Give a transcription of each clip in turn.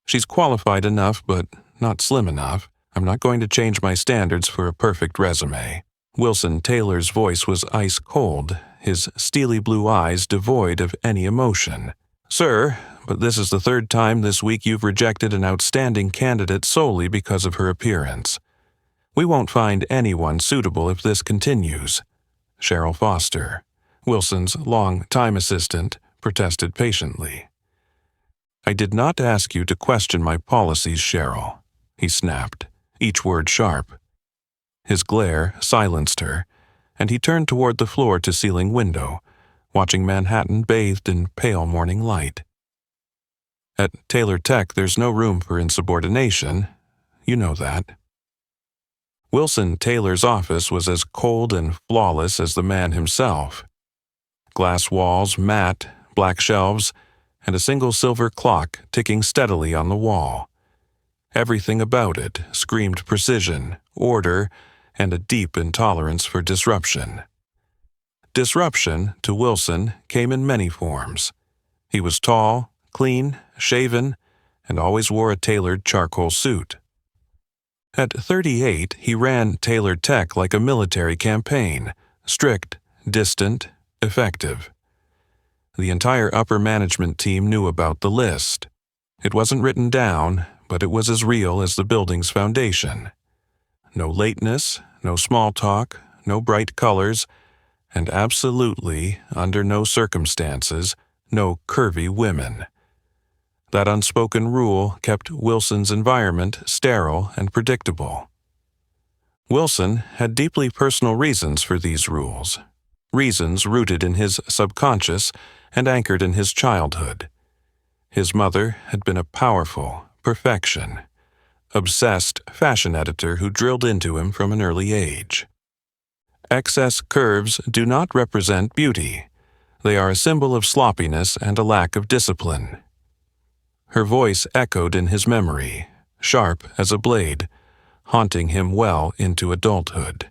She's qualified enough, but not slim enough. I'm not going to change my standards for a perfect resume." Wilson Taylor's voice was ice cold, his steely blue eyes devoid of any emotion. "Sir, but this is the third time this week you've rejected an outstanding candidate solely because of her appearance. We won't find anyone suitable if this continues." Cheryl Foster, Wilson's long-time assistant, protested patiently. "I did not ask you to question my policies, Cheryl," he snapped, each word sharp. His glare silenced her, and he turned toward the floor-to-ceiling window, watching Manhattan bathed in pale morning light. "At Taylor Tech, there's no room for insubordination. You know that." Wilson Taylor's office was as cold and flawless as the man himself. Glass walls, matte, black shelves, and a single silver clock ticking steadily on the wall. Everything about it screamed precision, order, and a deep intolerance for disruption. Disruption, to Wilson, came in many forms. He was tall, clean, shaven, and always wore a tailored charcoal suit. At 38, he ran Taylor Tech like a military campaign, strict, distant, effective. The entire upper management team knew about the list. It wasn't written down, but it was as real as the building's foundation. No lateness, no small talk, no bright colors, and absolutely, under no circumstances, no curvy women. That unspoken rule kept Wilson's environment sterile and predictable. Wilson had deeply personal reasons for these rules, reasons rooted in his subconscious and anchored in his childhood. His mother had been a powerful perfection, obsessed fashion editor who drilled into him from an early age. Excess curves do not represent beauty. They are a symbol of sloppiness and a lack of discipline. Her voice echoed in his memory, sharp as a blade, haunting him well into adulthood.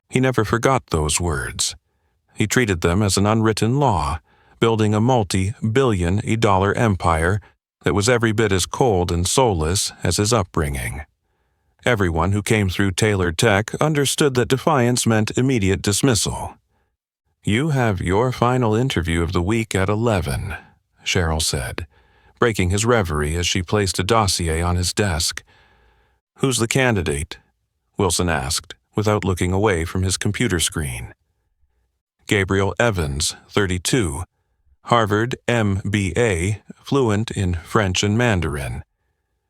He never forgot those words. He treated them as an unwritten law, building a multi-billion-dollar empire that was every bit as cold and soulless as his upbringing. Everyone who came through Taylor Tech understood that defiance meant immediate dismissal. "You have your final interview of the week at 11, Cheryl said, breaking his reverie as she placed a dossier on his desk. "Who's the candidate?" Wilson asked, without looking away from his computer screen. "Gabrielle Evans, 32, Harvard MBA, fluent in French and Mandarin.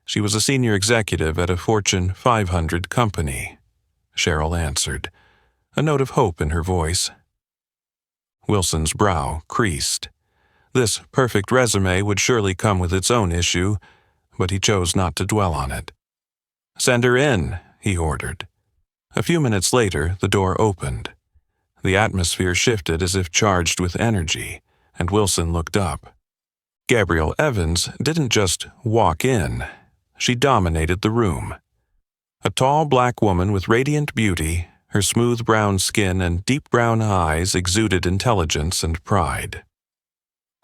She was a senior executive at a Fortune 500 company," Cheryl answered, a note of hope in her voice. Wilson's brow creased. This perfect resume would surely come with its own issue, but he chose not to dwell on it. "Send her in," he ordered. A few minutes later, the door opened. The atmosphere shifted as if charged with energy, and Wilson looked up. Gabrielle Evans didn't just walk in. She dominated the room. A tall black woman with radiant beauty, her smooth brown skin and deep brown eyes exuded intelligence and pride.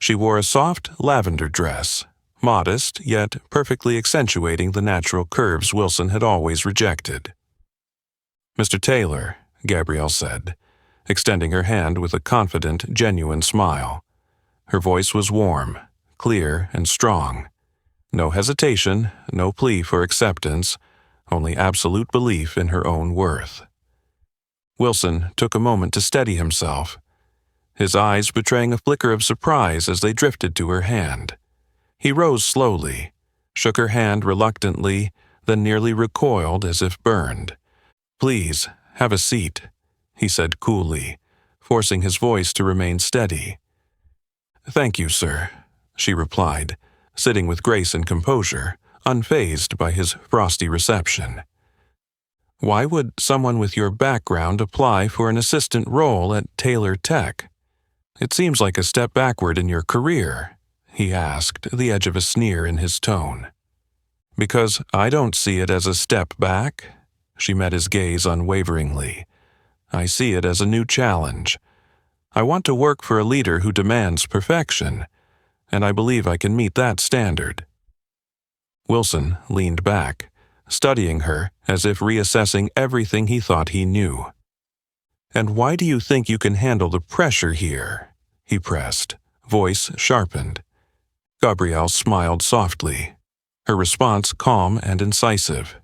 She wore a soft lavender dress, modest yet perfectly accentuating the natural curves Wilson had always rejected. "Mr. Taylor," Gabrielle said, extending her hand with a confident, genuine smile. Her voice was warm, clear, and strong. No hesitation, no plea for acceptance, only absolute belief in her own worth. Wilson took a moment to steady himself, his eyes betraying a flicker of surprise as they drifted to her hand. He rose slowly, shook her hand reluctantly, then nearly recoiled as if burned. "Please, have a seat," he said coolly, forcing his voice to remain steady. "Thank you, sir," she replied, sitting with grace and composure, unfazed by his frosty reception. "Why would someone with your background apply for an assistant role at Taylor Tech? It seems like a step backward in your career," he asked, the edge of a sneer in his tone. "Because I don't see it as a step back," she met his gaze unwaveringly. "I see it as a new challenge. I want to work for a leader who demands perfection, and I believe I can meet that standard." Wilson leaned back, studying her as if reassessing everything he thought he knew. "And why do you think you can handle the pressure here?" he pressed, voice sharpened. Gabrielle smiled softly, her response calm and incisive.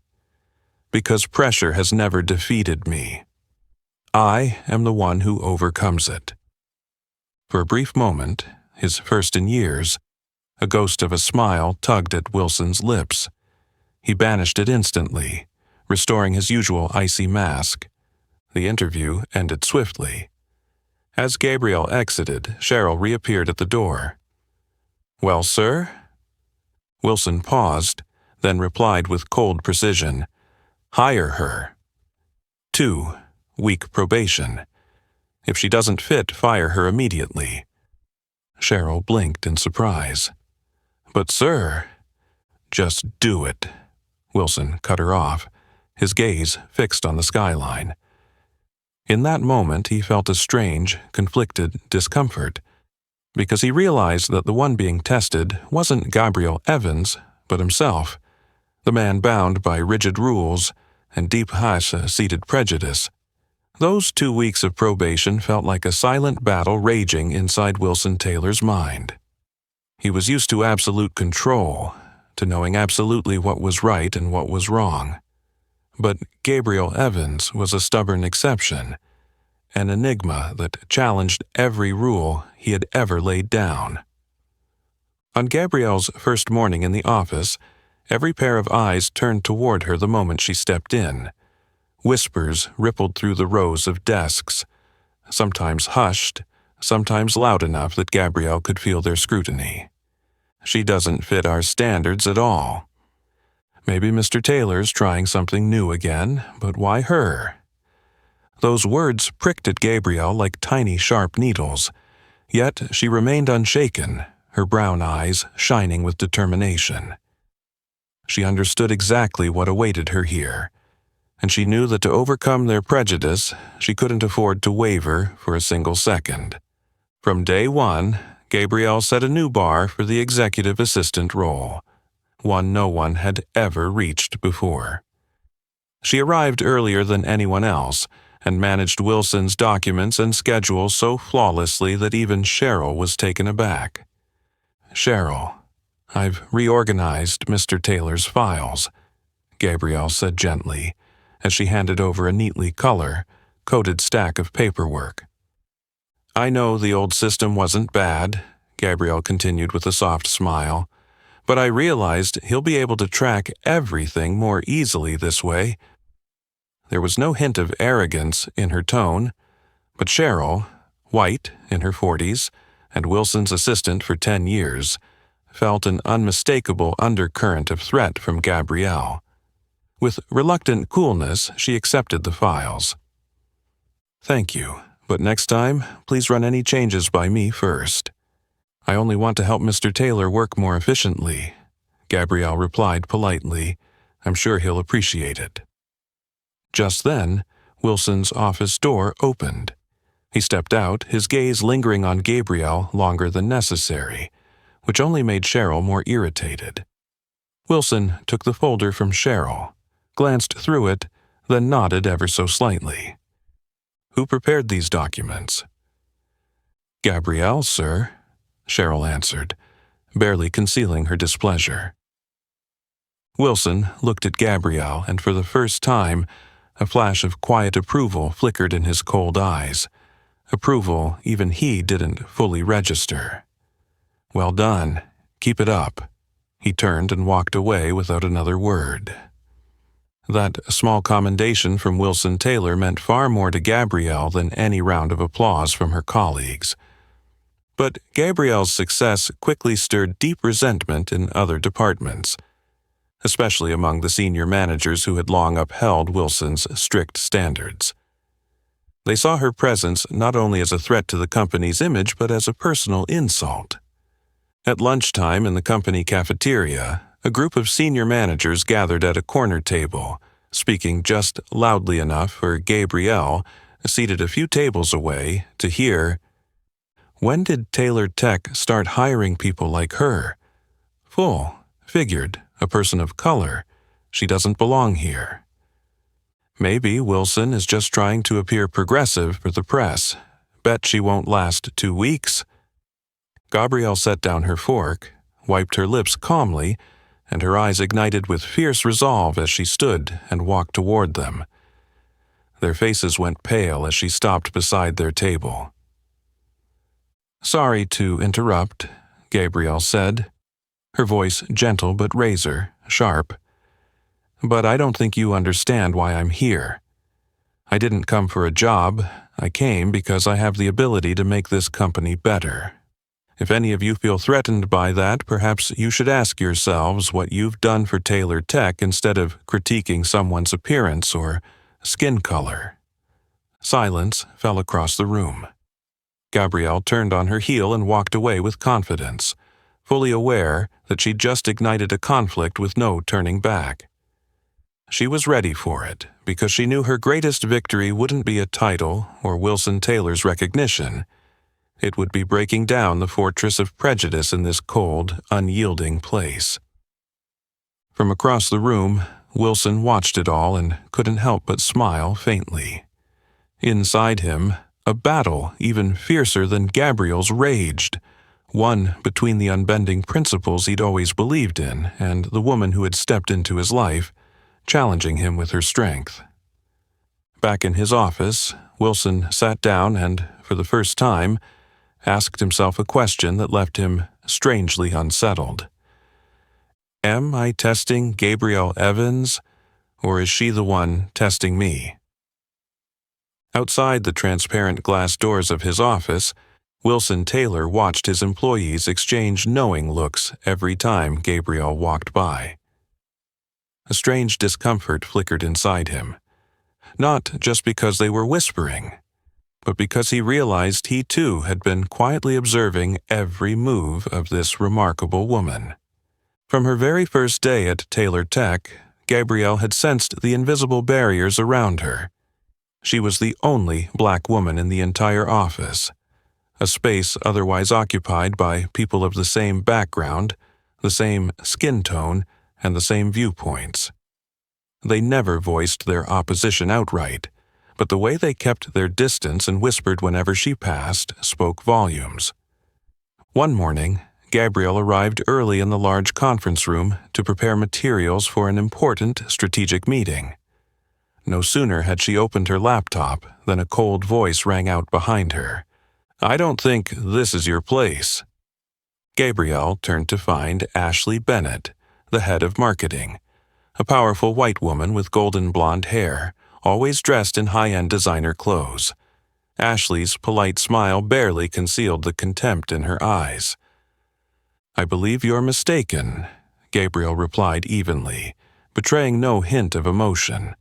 "Because pressure has never defeated me. I am the one who overcomes it." For a brief moment, his first in years, a ghost of a smile tugged at Wilson's lips. He banished it instantly, restoring his usual icy mask. The interview ended swiftly. As Gabrielle exited, Cheryl reappeared at the door. "Well, sir?" Wilson paused, then replied with cold precision. "Hire her. 2. Week probation. If she doesn't fit, fire her immediately." Cheryl blinked in surprise. "But, sir—" "Just do it," Wilson cut her off, his gaze fixed on the skyline. In that moment, he felt a strange, conflicted discomfort, because he realized that the one being tested wasn't Gabrielle Evans, but himself, the man bound by rigid rules and deep-seated prejudice. Those 2 weeks of probation felt like a silent battle raging inside Wilson Taylor's mind. He was used to absolute control, to knowing absolutely what was right and what was wrong. But Gabrielle Evans was a stubborn exception, an enigma that challenged every rule he had ever laid down. On Gabrielle's first morning in the office, every pair of eyes turned toward her the moment she stepped in. Whispers rippled through the rows of desks, sometimes hushed, sometimes loud enough that Gabrielle could feel their scrutiny. "She doesn't fit our standards at all. Maybe Mr. Taylor's trying something new again, but why her?" Those words pricked at Gabrielle like tiny sharp needles, yet she remained unshaken, her brown eyes shining with determination. She understood exactly what awaited her here, and she knew that to overcome their prejudice, she couldn't afford to waver for a single second. From day one, Gabrielle set a new bar for the executive assistant role, one no one had ever reached before. She arrived earlier than anyone else and managed Wilson's documents and schedule so flawlessly that even Cheryl was taken aback. "Cheryl, I've reorganized Mr. Taylor's files," Gabrielle said gently, as she handed over a neatly color-coded stack of paperwork. "I know the old system wasn't bad," Gabrielle continued with a soft smile, "but I realized he'll be able to track everything more easily this way." There was no hint of arrogance in her tone, but Cheryl, white in her 40s, and Wilson's assistant for 10 years, felt an unmistakable undercurrent of threat from Gabrielle. With reluctant coolness, she accepted the files. "Thank you, but next time, please run any changes by me first." "I only want to help Mr. Taylor work more efficiently," Gabrielle replied politely. "I'm sure he'll appreciate it." Just then, Wilson's office door opened. He stepped out, his gaze lingering on Gabrielle longer than necessary, which only made Cheryl more irritated. Wilson took the folder from Cheryl, glanced through it, then nodded ever so slightly. "Who prepared these documents?" "Gabrielle, sir," Cheryl answered, barely concealing her displeasure. Wilson looked at Gabrielle, and for the first time, a flash of quiet approval flickered in his cold eyes, approval even he didn't fully register. "Well done. Keep it up." He turned and walked away without another word. That small commendation from Wilson Taylor meant far more to Gabrielle than any round of applause from her colleagues. But Gabrielle's success quickly stirred deep resentment in other departments, especially among the senior managers who had long upheld Wilson's strict standards. They saw her presence not only as a threat to the company's image but as a personal insult. At lunchtime in the company cafeteria, a group of senior managers gathered at a corner table, speaking just loudly enough for Gabrielle, seated a few tables away, to hear, "When did Taylor Tech start hiring people like her? Full, figured, a person of color. She doesn't belong here. Maybe Wilson is just trying to appear progressive for the press. Bet she won't last 2 weeks. Gabrielle set down her fork, wiped her lips calmly, and her eyes ignited with fierce resolve as she stood and walked toward them. Their faces went pale as she stopped beside their table. "Sorry to interrupt," Gabrielle said, her voice gentle but razor-sharp. "But I don't think you understand why I'm here. I didn't come for a job. I came because I have the ability to make this company better. If any of you feel threatened by that, perhaps you should ask yourselves what you've done for Taylor Tech instead of critiquing someone's appearance or skin color." Silence fell across the room. Gabrielle turned on her heel and walked away with confidence, fully aware that she'd just ignited a conflict with no turning back. She was ready for it, because she knew her greatest victory wouldn't be a title or Wilson Taylor's recognition. It would be breaking down the fortress of prejudice in this cold, unyielding place. From across the room, Wilson watched it all and couldn't help but smile faintly. Inside him, a battle even fiercer than Gabrielle's raged, one between the unbending principles he'd always believed in and the woman who had stepped into his life, challenging him with her strength. Back in his office, Wilson sat down and, for the first time, asked himself a question that left him strangely unsettled. Am I testing Gabrielle Evans, or is she the one testing me? Outside the transparent glass doors of his office, Wilson Taylor watched his employees exchange knowing looks every time Gabrielle walked by. A strange discomfort flickered inside him, not just because they were whispering, but because he realized he too had been quietly observing every move of this remarkable woman. From her very first day at Taylor Tech, Gabrielle had sensed the invisible barriers around her. She was the only black woman in the entire office, a space otherwise occupied by people of the same background, the same skin tone, and the same viewpoints. They never voiced their opposition outright, but the way they kept their distance and whispered whenever she passed spoke volumes. One morning, Gabrielle arrived early in the large conference room to prepare materials for an important strategic meeting. No sooner had she opened her laptop than a cold voice rang out behind her. "I don't think this is your place." Gabrielle turned to find Ashley Bennett, the head of marketing, a powerful white woman with golden blonde hair, always dressed in high-end designer clothes. Ashley's polite smile barely concealed the contempt in her eyes. "I believe you're mistaken," Gabrielle replied evenly, betraying no hint of emotion.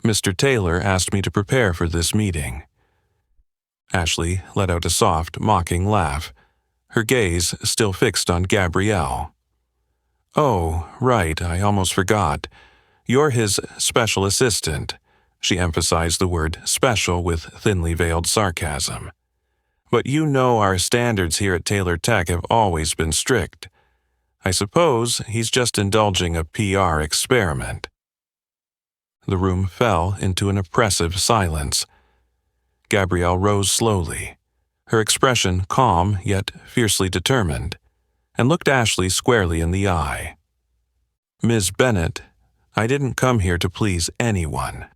"Mr. Taylor asked me to prepare for this meeting." Ashley let out a soft, mocking laugh, her gaze still fixed on Gabrielle. "Oh, right, I almost forgot. You're his special assistant." She emphasized the word special with thinly veiled sarcasm. "But you know our standards here at Taylor Tech have always been strict. I suppose he's just indulging a PR experiment." The room fell into an oppressive silence. Gabrielle rose slowly, her expression calm yet fiercely determined, and looked Ashley squarely in the eye. "Ms. Bennett, I didn't come here to please anyone.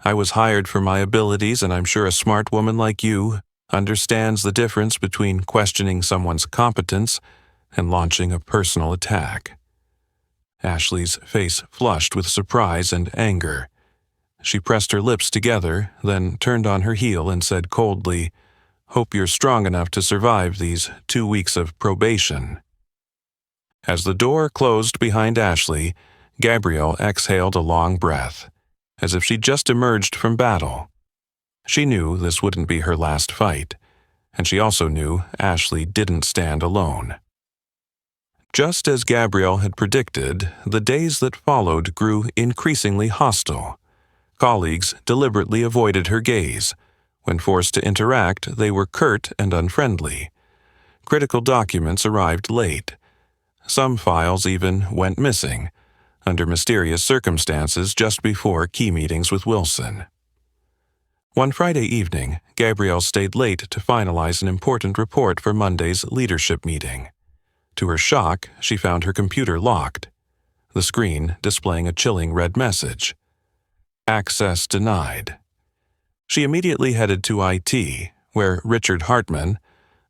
I was hired for my abilities, and I'm sure a smart woman like you understands the difference between questioning someone's competence and launching a personal attack." Ashley's face flushed with surprise and anger. She pressed her lips together, then turned on her heel and said coldly, "Hope you're strong enough to survive these 2 weeks of probation." As the door closed behind Ashley, Gabrielle exhaled a long breath, as if she'd just emerged from battle. She knew this wouldn't be her last fight, and she also knew Ashley didn't stand alone. Just as Gabrielle had predicted, the days that followed grew increasingly hostile. Colleagues deliberately avoided her gaze. When forced to interact, they were curt and unfriendly. Critical documents arrived late. Some files even went missing, under mysterious circumstances just before key meetings with Wilson. One Friday evening, Gabrielle stayed late to finalize an important report for Monday's leadership meeting. To her shock, she found her computer locked, the screen displaying a chilling red message. Access denied. She immediately headed to IT, where Richard Hartman,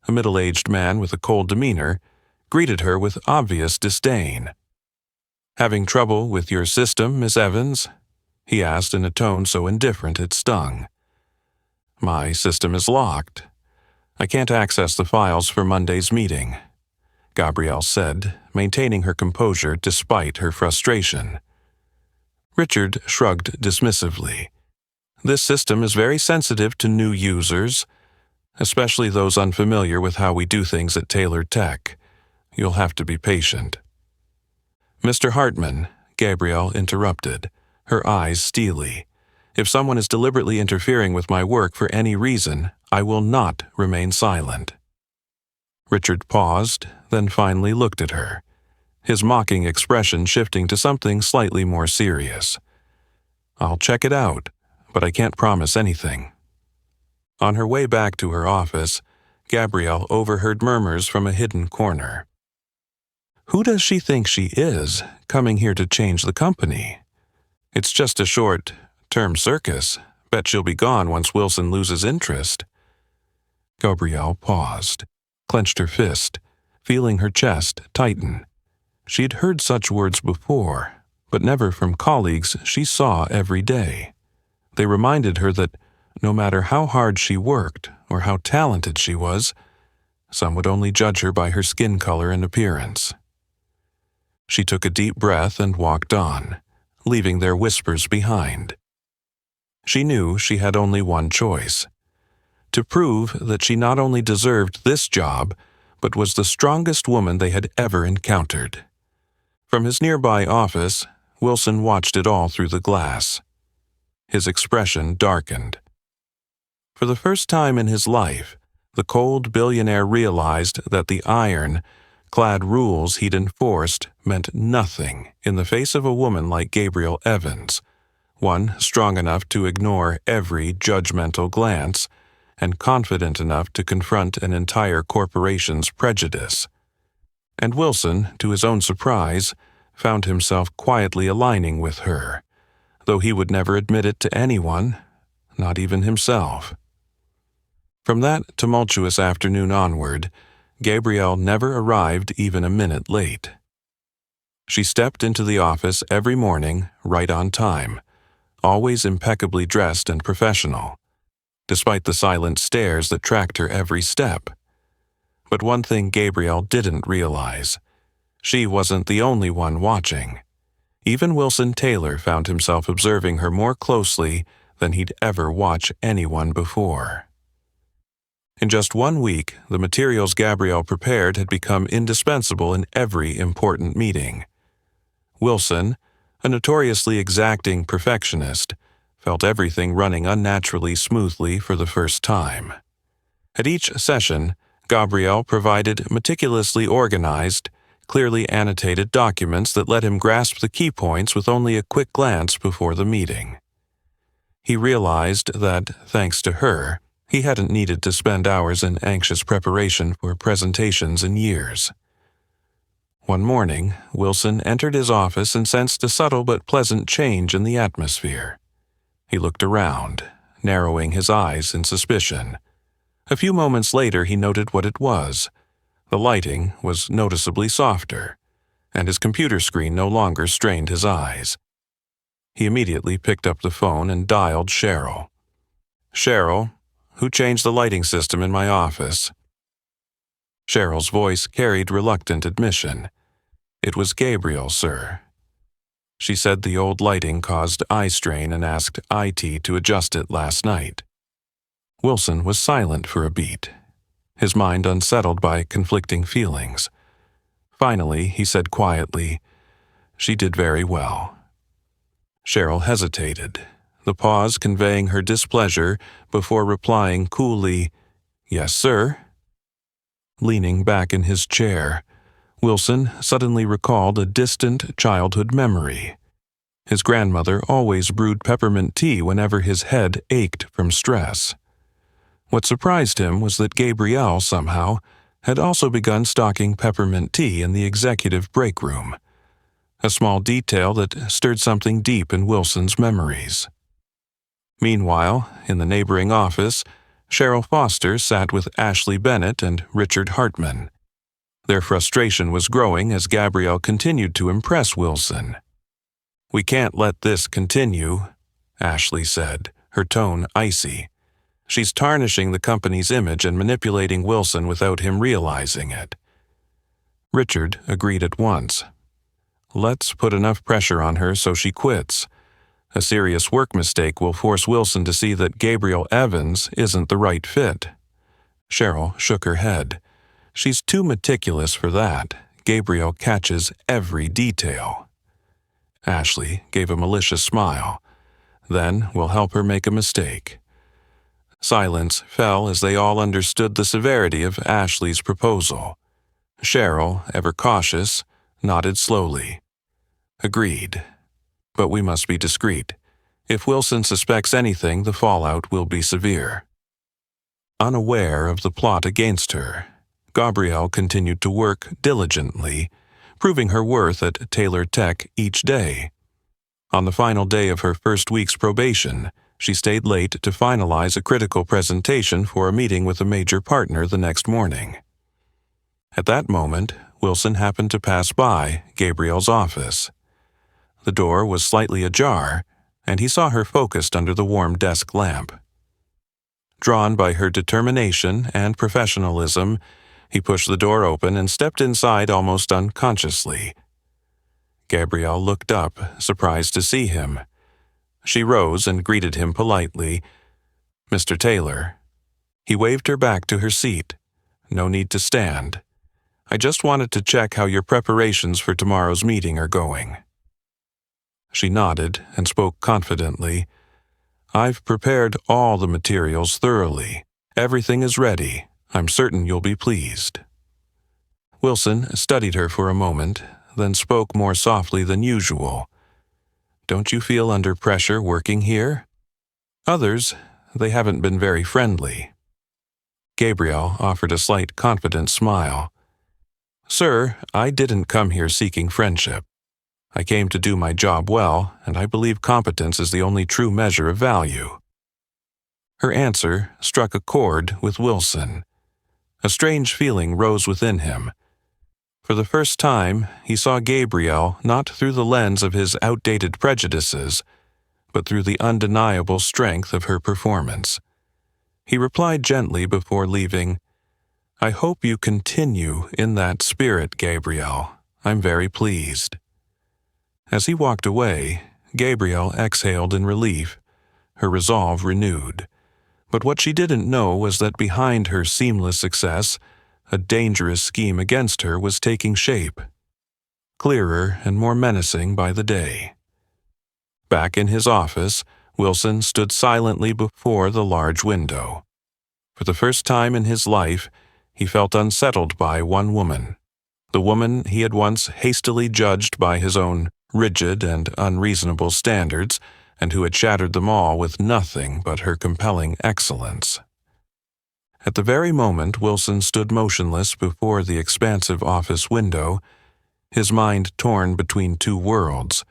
a middle-aged man with a cold demeanor, greeted her with obvious disdain. "Having trouble with your system, Miss Evans?" he asked in a tone so indifferent it stung. "My system is locked. I can't access the files for Monday's meeting," Gabrielle said, maintaining her composure despite her frustration. Richard shrugged dismissively. "This system is very sensitive to new users, especially those unfamiliar with how we do things at Tailored Tech. You'll have to be patient." "Mr. Hartman," Gabrielle interrupted, her eyes steely. "If someone is deliberately interfering with my work for any reason, I will not remain silent." Richard paused, then finally looked at her, his mocking expression shifting to something slightly more serious. "I'll check it out, but I can't promise anything." On her way back to her office, Gabrielle overheard murmurs from a hidden corner. "Who does she think she is, coming here to change the company? It's just a short-term circus. Bet she'll be gone once Wilson loses interest." Gabrielle paused, clenched her fist, feeling her chest tighten. She had heard such words before, but never from colleagues she saw every day. They reminded her that no matter how hard she worked or how talented she was, some would only judge her by her skin color and appearance. She took a deep breath and walked on, leaving their whispers behind. She knew she had only one choice: to prove that she not only deserved this job, but was the strongest woman they had ever encountered. From his nearby office, Wilson watched it all through the glass. His expression darkened. For the first time in his life, the cold billionaire realized that the iron-clad rules he'd enforced meant nothing in the face of a woman like Gabrielle Evans, one strong enough to ignore every judgmental glance and confident enough to confront an entire corporation's prejudice. And Wilson, to his own surprise, found himself quietly aligning with her, though he would never admit it to anyone, not even himself. From that tumultuous afternoon onward, Gabrielle never arrived even a minute late. She stepped into the office every morning right on time, always impeccably dressed and professional, despite the silent stares that tracked her every step. But one thing Gabrielle didn't realize: she wasn't the only one watching. Even Wilson Taylor found himself observing her more closely than he'd ever watched anyone before. In just 1 week, the materials Gabrielle prepared had become indispensable in every important meeting. Wilson, a notoriously exacting perfectionist, felt everything running unnaturally smoothly for the first time. At each session, Gabrielle provided meticulously organized, clearly annotated documents that let him grasp the key points with only a quick glance before the meeting. He realized that, thanks to her, he hadn't needed to spend hours in anxious preparation for presentations in years. One morning, Wilson entered his office and sensed a subtle but pleasant change in the atmosphere. He looked around, narrowing his eyes in suspicion. A few moments later, he noted what it was. The lighting was noticeably softer, and his computer screen no longer strained his eyes. He immediately picked up the phone and dialed Cheryl. "Cheryl, who changed the lighting system in my office?" Cheryl's voice carried reluctant admission. "It was Gabrielle, sir." She said the old lighting caused eye strain and asked IT to adjust it last night. Wilson was silent for a beat, his mind unsettled by conflicting feelings. Finally, he said quietly, "She did very well." Cheryl hesitated, the pause conveying her displeasure before replying coolly, "Yes, sir." Leaning back in his chair, Wilson suddenly recalled a distant childhood memory. His grandmother always brewed peppermint tea whenever his head ached from stress. What surprised him was that Gabrielle, somehow, had also begun stocking peppermint tea in the executive break room, a small detail that stirred something deep in Wilson's memories. Meanwhile, in the neighboring office, Cheryl Foster sat with Ashley Bennett and Richard Hartman. Their frustration was growing as Gabrielle continued to impress Wilson. "We can't let this continue," Ashley said, her tone icy. "She's tarnishing the company's image and manipulating Wilson without him realizing it." Richard agreed at once. "Let's put enough pressure on her so she quits. A serious work mistake will force Wilson to see that Gabrielle Evans isn't the right fit." Cheryl shook her head. "She's too meticulous for that. Gabrielle catches every detail." Ashley gave a malicious smile. "Then we'll help her make a mistake." Silence fell as they all understood the severity of Ashley's proposal. Cheryl, ever cautious, nodded slowly. "Agreed. But we must be discreet. If Wilson suspects anything, the fallout will be severe." Unaware of the plot against her, Gabrielle continued to work diligently, proving her worth at Taylor Tech each day. On the final day of her first week's probation, she stayed late to finalize a critical presentation for a meeting with a major partner the next morning. At that moment, Wilson happened to pass by Gabrielle's office. The door was slightly ajar, and he saw her focused under the warm desk lamp. Drawn by her determination and professionalism, he pushed the door open and stepped inside almost unconsciously. Gabrielle looked up, surprised to see him. She rose and greeted him politely. "Mr. Taylor." He waved her back to her seat. "No need to stand. I just wanted to check how your preparations for tomorrow's meeting are going." She nodded and spoke confidently. "I've prepared all the materials thoroughly. Everything is ready. I'm certain you'll be pleased." Wilson studied her for a moment, then spoke more softly than usual. "Don't you feel under pressure working here? Others, they haven't been very friendly." Gabrielle offered a slight confident smile. "Sir, I didn't come here seeking friendship. I came to do my job well, and I believe competence is the only true measure of value." Her answer struck a chord with Wilson. A strange feeling rose within him. For the first time, he saw Gabrielle not through the lens of his outdated prejudices, but through the undeniable strength of her performance. He replied gently before leaving, "I hope you continue in that spirit, Gabrielle. I'm very pleased." As he walked away, Gabrielle exhaled in relief, her resolve renewed. But what she didn't know was that behind her seamless success, a dangerous scheme against her was taking shape, clearer and more menacing by the day. Back in his office, Wilson stood silently before the large window. For the first time in his life, he felt unsettled by one woman, the woman he had once hastily judged by his own rigid and unreasonable standards, and who had shattered them all with nothing but her compelling excellence. At the very moment Wilson stood motionless before the expansive office window, his mind torn between two worlds,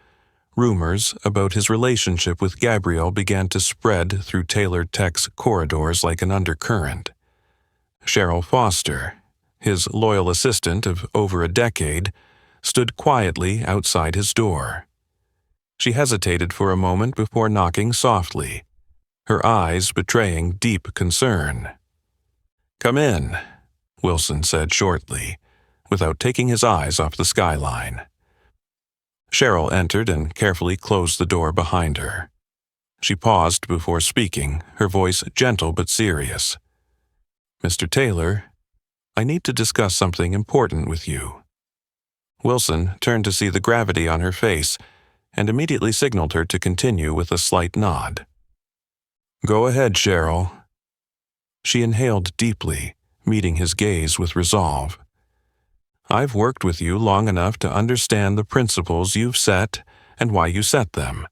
rumors about his relationship with Gabrielle began to spread through Taylor Tech's corridors like an undercurrent. Cheryl Foster, his loyal assistant of over a decade, stood quietly outside his door. She hesitated for a moment before knocking softly, her eyes betraying deep concern. "Come in," Wilson said shortly, without taking his eyes off the skyline. Cheryl entered and carefully closed the door behind her. She paused before speaking, her voice gentle but serious. "Mr. Taylor, I need to discuss something important with you." Wilson turned to see the gravity on her face and immediately signaled her to continue with a slight nod. "Go ahead, Cheryl." She inhaled deeply, meeting his gaze with resolve. I've worked with you long enough to understand the principles you've set and why you set them.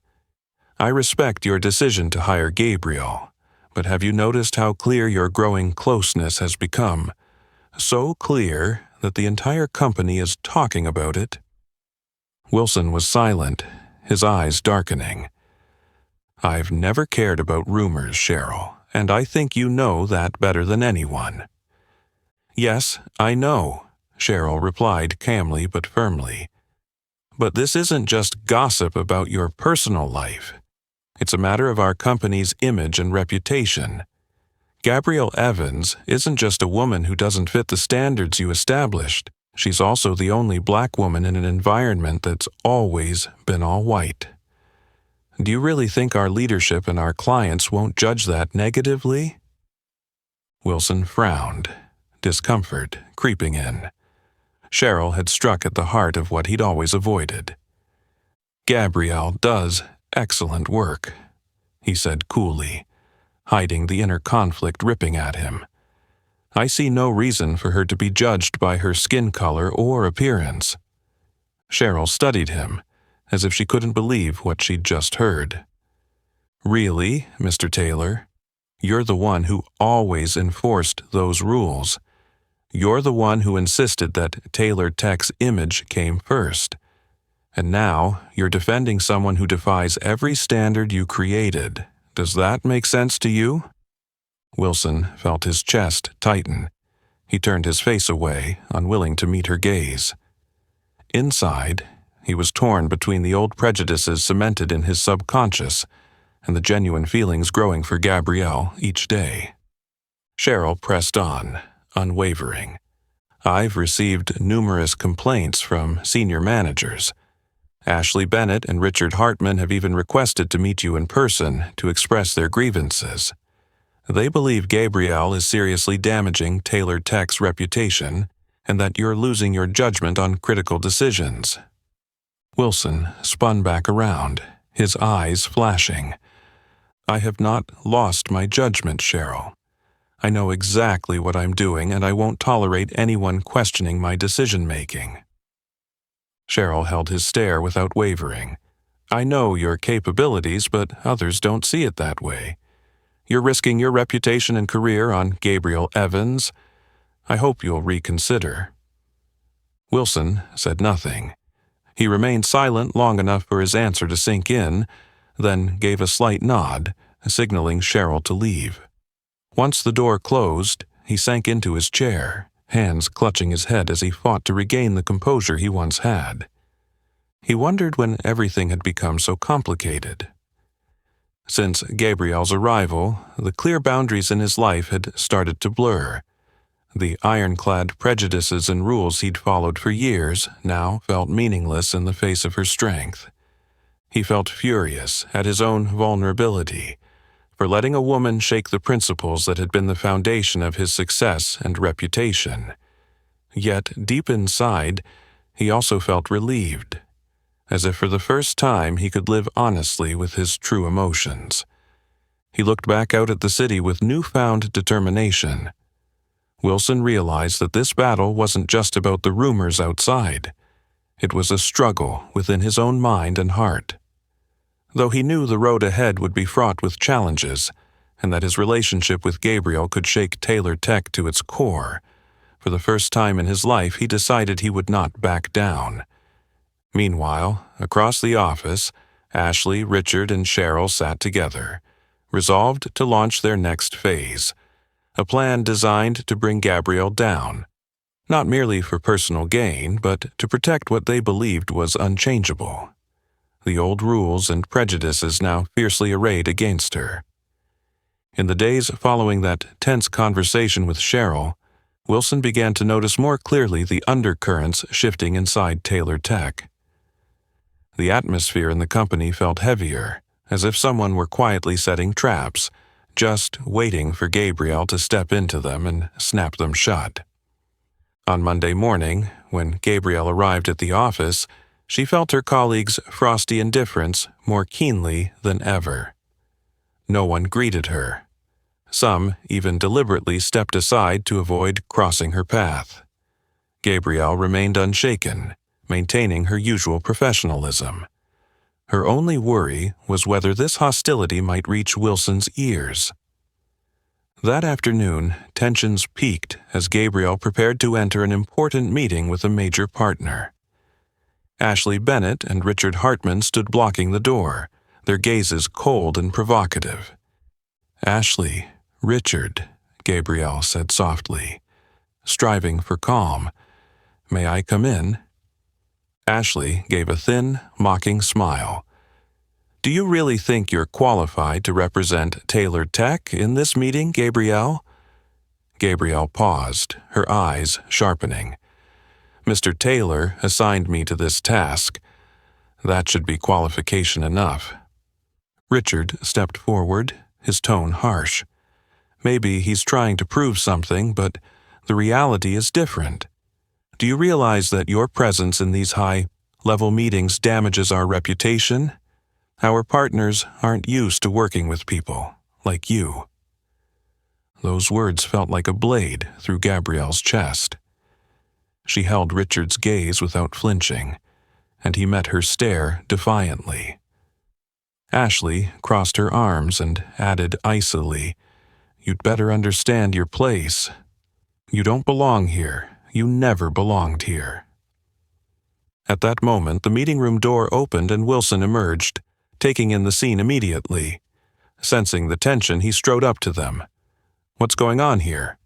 I respect your decision to hire Gabrielle, but have you noticed how clear your growing closeness has become? So clear that the entire company is talking about it." Wilson was silent, his eyes darkening. "I've never cared about rumors, Cheryl, and I think you know that better than anyone." "Yes, I know," Cheryl replied calmly but firmly. "But this isn't just gossip about your personal life. It's a matter of our company's image and reputation. Gabrielle Evans isn't just a woman who doesn't fit the standards you established. She's also the only black woman in an environment that's always been all white. Do you really think our leadership and our clients won't judge that negatively?" Wilson frowned, discomfort creeping in. Cheryl had struck at the heart of what he'd always avoided. "Gabrielle does excellent work," he said coolly, hiding the inner conflict ripping at him. "I see no reason for her to be judged by her skin color or appearance." Cheryl studied him, as if she couldn't believe what she'd just heard. "Really, Mr. Taylor? You're the one who always enforced those rules. You're the one who insisted that Taylor Tech's image came first. And now you're defending someone who defies every standard you created. Does that make sense to you?" Wilson felt his chest tighten. He turned his face away, unwilling to meet her gaze. Inside, he was torn between the old prejudices cemented in his subconscious and the genuine feelings growing for Gabrielle each day. Cheryl pressed on, unwavering. "I've received numerous complaints from senior managers. Ashley Bennett and Richard Hartman have even requested to meet you in person to express their grievances. They believe Gabrielle is seriously damaging Taylor Tech's reputation and that you're losing your judgment on critical decisions." Wilson spun back around, his eyes flashing. "I have not lost my judgment, Cheryl. I know exactly what I'm doing, and I won't tolerate anyone questioning my decision-making." Cheryl held his stare without wavering. "I know your capabilities, but others don't see it that way. You're risking your reputation and career on Gabrielle Evans. I hope you'll reconsider." Wilson said nothing. He remained silent long enough for his answer to sink in, then gave a slight nod, signaling Cheryl to leave. Once the door closed, he sank into his chair, hands clutching his head as he fought to regain the composure he once had. He wondered when everything had become so complicated. Since Gabrielle's arrival, the clear boundaries in his life had started to blur. The ironclad prejudices and rules he'd followed for years now felt meaningless in the face of her strength. He felt furious at his own vulnerability, for letting a woman shake the principles that had been the foundation of his success and reputation. Yet, deep inside, he also felt relieved, as if for the first time he could live honestly with his true emotions. He looked back out at the city with newfound determination. Wilson realized that this battle wasn't just about the rumors outside. It was a struggle within his own mind and heart. Though he knew the road ahead would be fraught with challenges, and that his relationship with Gabrielle could shake Taylor Tech to its core, for the first time in his life he decided he would not back down. Meanwhile, across the office, Ashley, Richard, and Cheryl sat together, resolved to launch their next phase, a plan designed to bring Gabrielle down, not merely for personal gain, but to protect what they believed was unchangeable: the old rules and prejudices now fiercely arrayed against her. In the days following that tense conversation with Cheryl, Wilson began to notice more clearly the undercurrents shifting inside Taylor Tech. The atmosphere in the company felt heavier, as if someone were quietly setting traps, just waiting for Gabrielle to step into them and snap them shut. On Monday morning, when Gabrielle arrived at the office, she felt her colleagues' frosty indifference more keenly than ever. No one greeted her. Some even deliberately stepped aside to avoid crossing her path. Gabrielle remained unshaken, maintaining her usual professionalism. Her only worry was whether this hostility might reach Wilson's ears. That afternoon, tensions peaked as Gabrielle prepared to enter an important meeting with a major partner. Ashley Bennett and Richard Hartman stood blocking the door, their gazes cold and provocative. "Ashley, Richard," Gabrielle said softly, striving for calm. "May I come in?" Ashley gave a thin, mocking smile. "Do you really think you're qualified to represent Taylor Tech in this meeting, Gabrielle?" Gabrielle paused, her eyes sharpening. "Mr. Taylor assigned me to this task. That should be qualification enough." Richard stepped forward, his tone harsh. "Maybe he's trying to prove something, but the reality is different. Do you realize that your presence in these high-level meetings damages our reputation? Our partners aren't used to working with people like you." Those words felt like a blade through Gabrielle's chest. She held Richard's gaze without flinching, and he met her stare defiantly. Ashley crossed her arms and added icily, "You'd better understand your place. You don't belong here. You never belonged here." At that moment, the meeting room door opened and Wilson emerged, taking in the scene immediately. Sensing the tension, he strode up to them. "What's going on here?"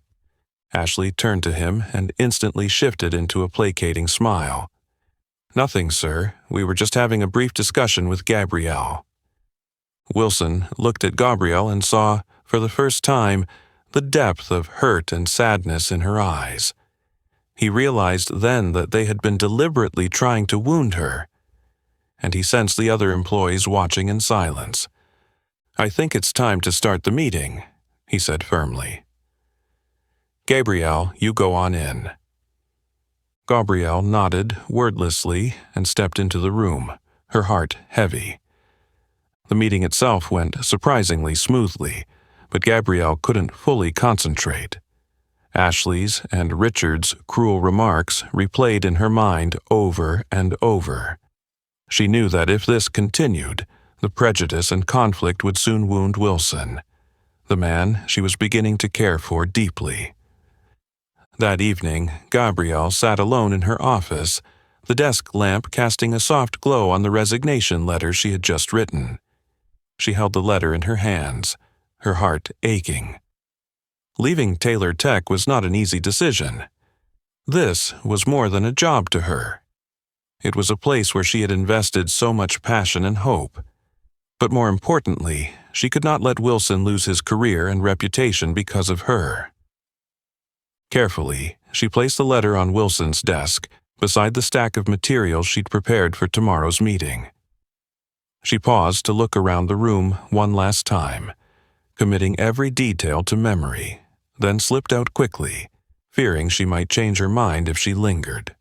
Ashley turned to him and instantly shifted into a placating smile. "Nothing, sir. We were just having a brief discussion with Gabrielle." Wilson looked at Gabrielle and saw, for the first time, the depth of hurt and sadness in her eyes. He realized then that they had been deliberately trying to wound her, and he sensed the other employees watching in silence. "I think it's time to start the meeting," he said firmly. "Gabrielle, you go on in." Gabrielle nodded wordlessly and stepped into the room, her heart heavy. The meeting itself went surprisingly smoothly, but Gabrielle couldn't fully concentrate. Ashley's and Richard's cruel remarks replayed in her mind over and over. She knew that if this continued, the prejudice and conflict would soon wound Wilson, the man she was beginning to care for deeply. That evening, Gabrielle sat alone in her office, the desk lamp casting a soft glow on the resignation letter she had just written. She held the letter in her hands, her heart aching. Leaving Taylor Tech was not an easy decision. This was more than a job to her. It was a place where she had invested so much passion and hope. But more importantly, she could not let Wilson lose his career and reputation because of her. Carefully, she placed the letter on Wilson's desk, beside the stack of materials she'd prepared for tomorrow's meeting. She paused to look around the room one last time, committing every detail to memory, then slipped out quickly, fearing she might change her mind if she lingered.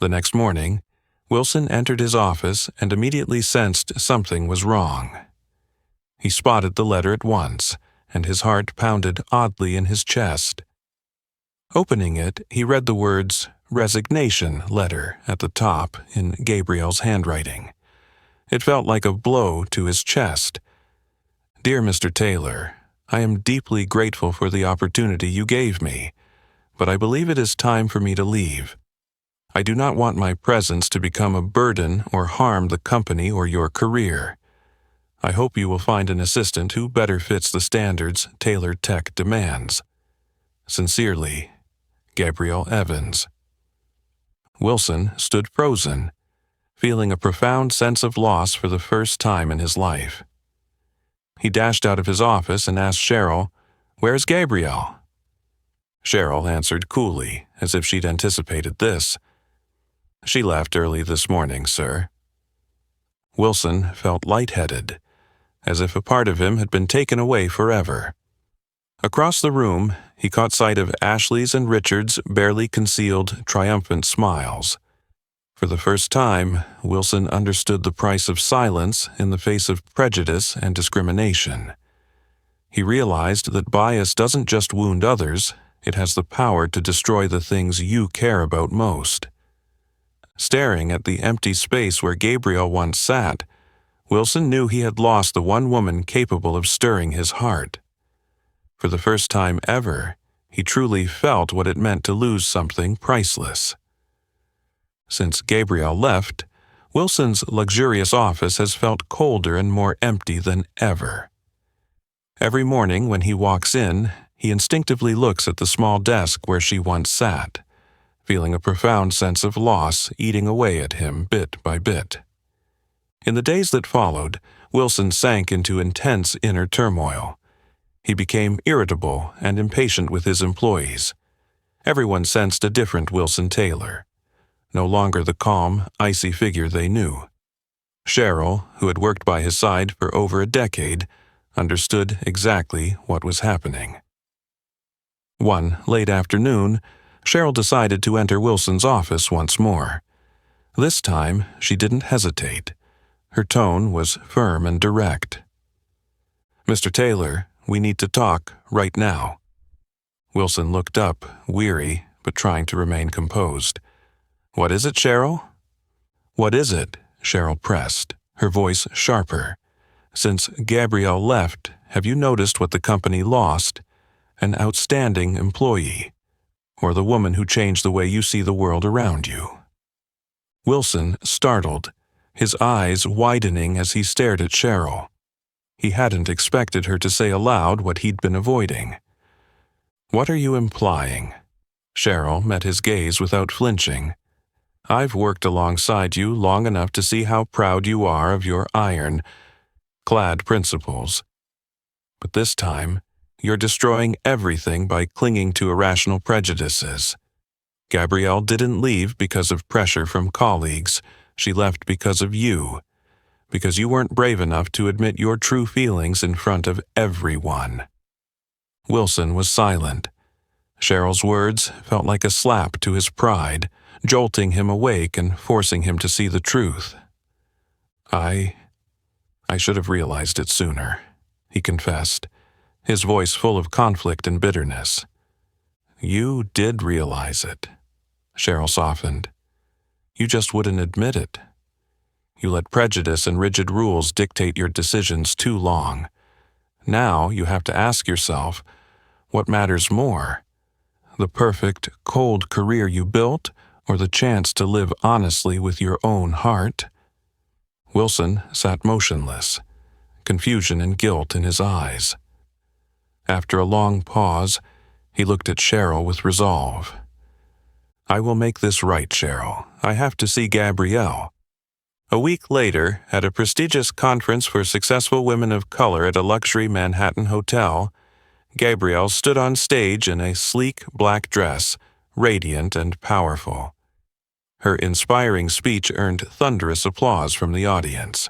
The next morning, Wilson entered his office and immediately sensed something was wrong. He spotted the letter at once, and his heart pounded oddly in his chest. Opening it, he read the words "Resignation letter" at the top in Gabrielle's handwriting. It felt like a blow to his chest. "Dear Mr. Taylor, I am deeply grateful for the opportunity you gave me, but I believe it is time for me to leave. I do not want my presence to become a burden or harm the company or your career. I hope you will find an assistant who better fits the standards Taylor Tech demands. Sincerely, Gabrielle Evans." Wilson stood frozen, feeling a profound sense of loss for the first time in his life. He dashed out of his office and asked Cheryl, "Where's Gabrielle?" Cheryl answered coolly, as if she'd anticipated this. "She left early this morning, sir." Wilson felt lightheaded, as if a part of him had been taken away forever. Across the room, he caught sight of Ashley's and Richard's barely concealed, triumphant smiles. For the first time, Wilson understood the price of silence in the face of prejudice and discrimination. He realized that bias doesn't just wound others, It has the power to destroy the things you care about most. Staring at the empty space where Gabrielle once sat, Wilson knew he had lost the one woman capable of stirring his heart. For the first time ever, he truly felt what it meant to lose something priceless. Since Gabrielle left, Wilson's luxurious office has felt colder and more empty than ever. Every morning when he walks in, he instinctively looks at the small desk where she once sat, feeling a profound sense of loss eating away at him bit by bit. In the days that followed, Wilson sank into intense inner turmoil. He became irritable and impatient with his employees. Everyone sensed a different Wilson Taylor, no longer the calm, icy figure they knew. Cheryl, who had worked by his side for over a decade, understood exactly what was happening. One late afternoon, Cheryl decided to enter Wilson's office once more. This time, she didn't hesitate. Her tone was firm and direct. "Mr. Taylor, we need to talk right now." Wilson looked up, weary, but trying to remain composed. "What is it, Cheryl?" "What is it?" Cheryl pressed, her voice sharper. "Since Gabrielle left, have you noticed what the company lost? An outstanding employee, or the woman who changed the way you see the world around you?" Wilson startled, his eyes widening as he stared at Cheryl. He hadn't expected her to say aloud what he'd been avoiding. "What are you implying?" Cheryl met his gaze without flinching. "I've worked alongside you long enough to see how proud you are of your iron-clad principles. But this time, you're destroying everything by clinging to irrational prejudices. Gabrielle didn't leave because of pressure from colleagues. She left because of you, because you weren't brave enough to admit your true feelings in front of everyone." Wilson was silent. Cheryl's words felt like a slap to his pride, jolting him awake and forcing him to see the truth. I should have realized it sooner," he confessed, his voice full of conflict and bitterness. "You did realize it," Cheryl softened. "You just wouldn't admit it. You let prejudice and rigid rules dictate your decisions too long. Now you have to ask yourself, what matters more? The perfect, cold career you built, or the chance to live honestly with your own heart?" Wilson sat motionless, confusion and guilt in his eyes. After a long pause, he looked at Cheryl with resolve. "I will make this right, Cheryl. I have to see Gabrielle." A week later, at a prestigious conference for successful women of color at a luxury Manhattan hotel, Gabrielle stood on stage in a sleek black dress, radiant and powerful. Her inspiring speech earned thunderous applause from the audience.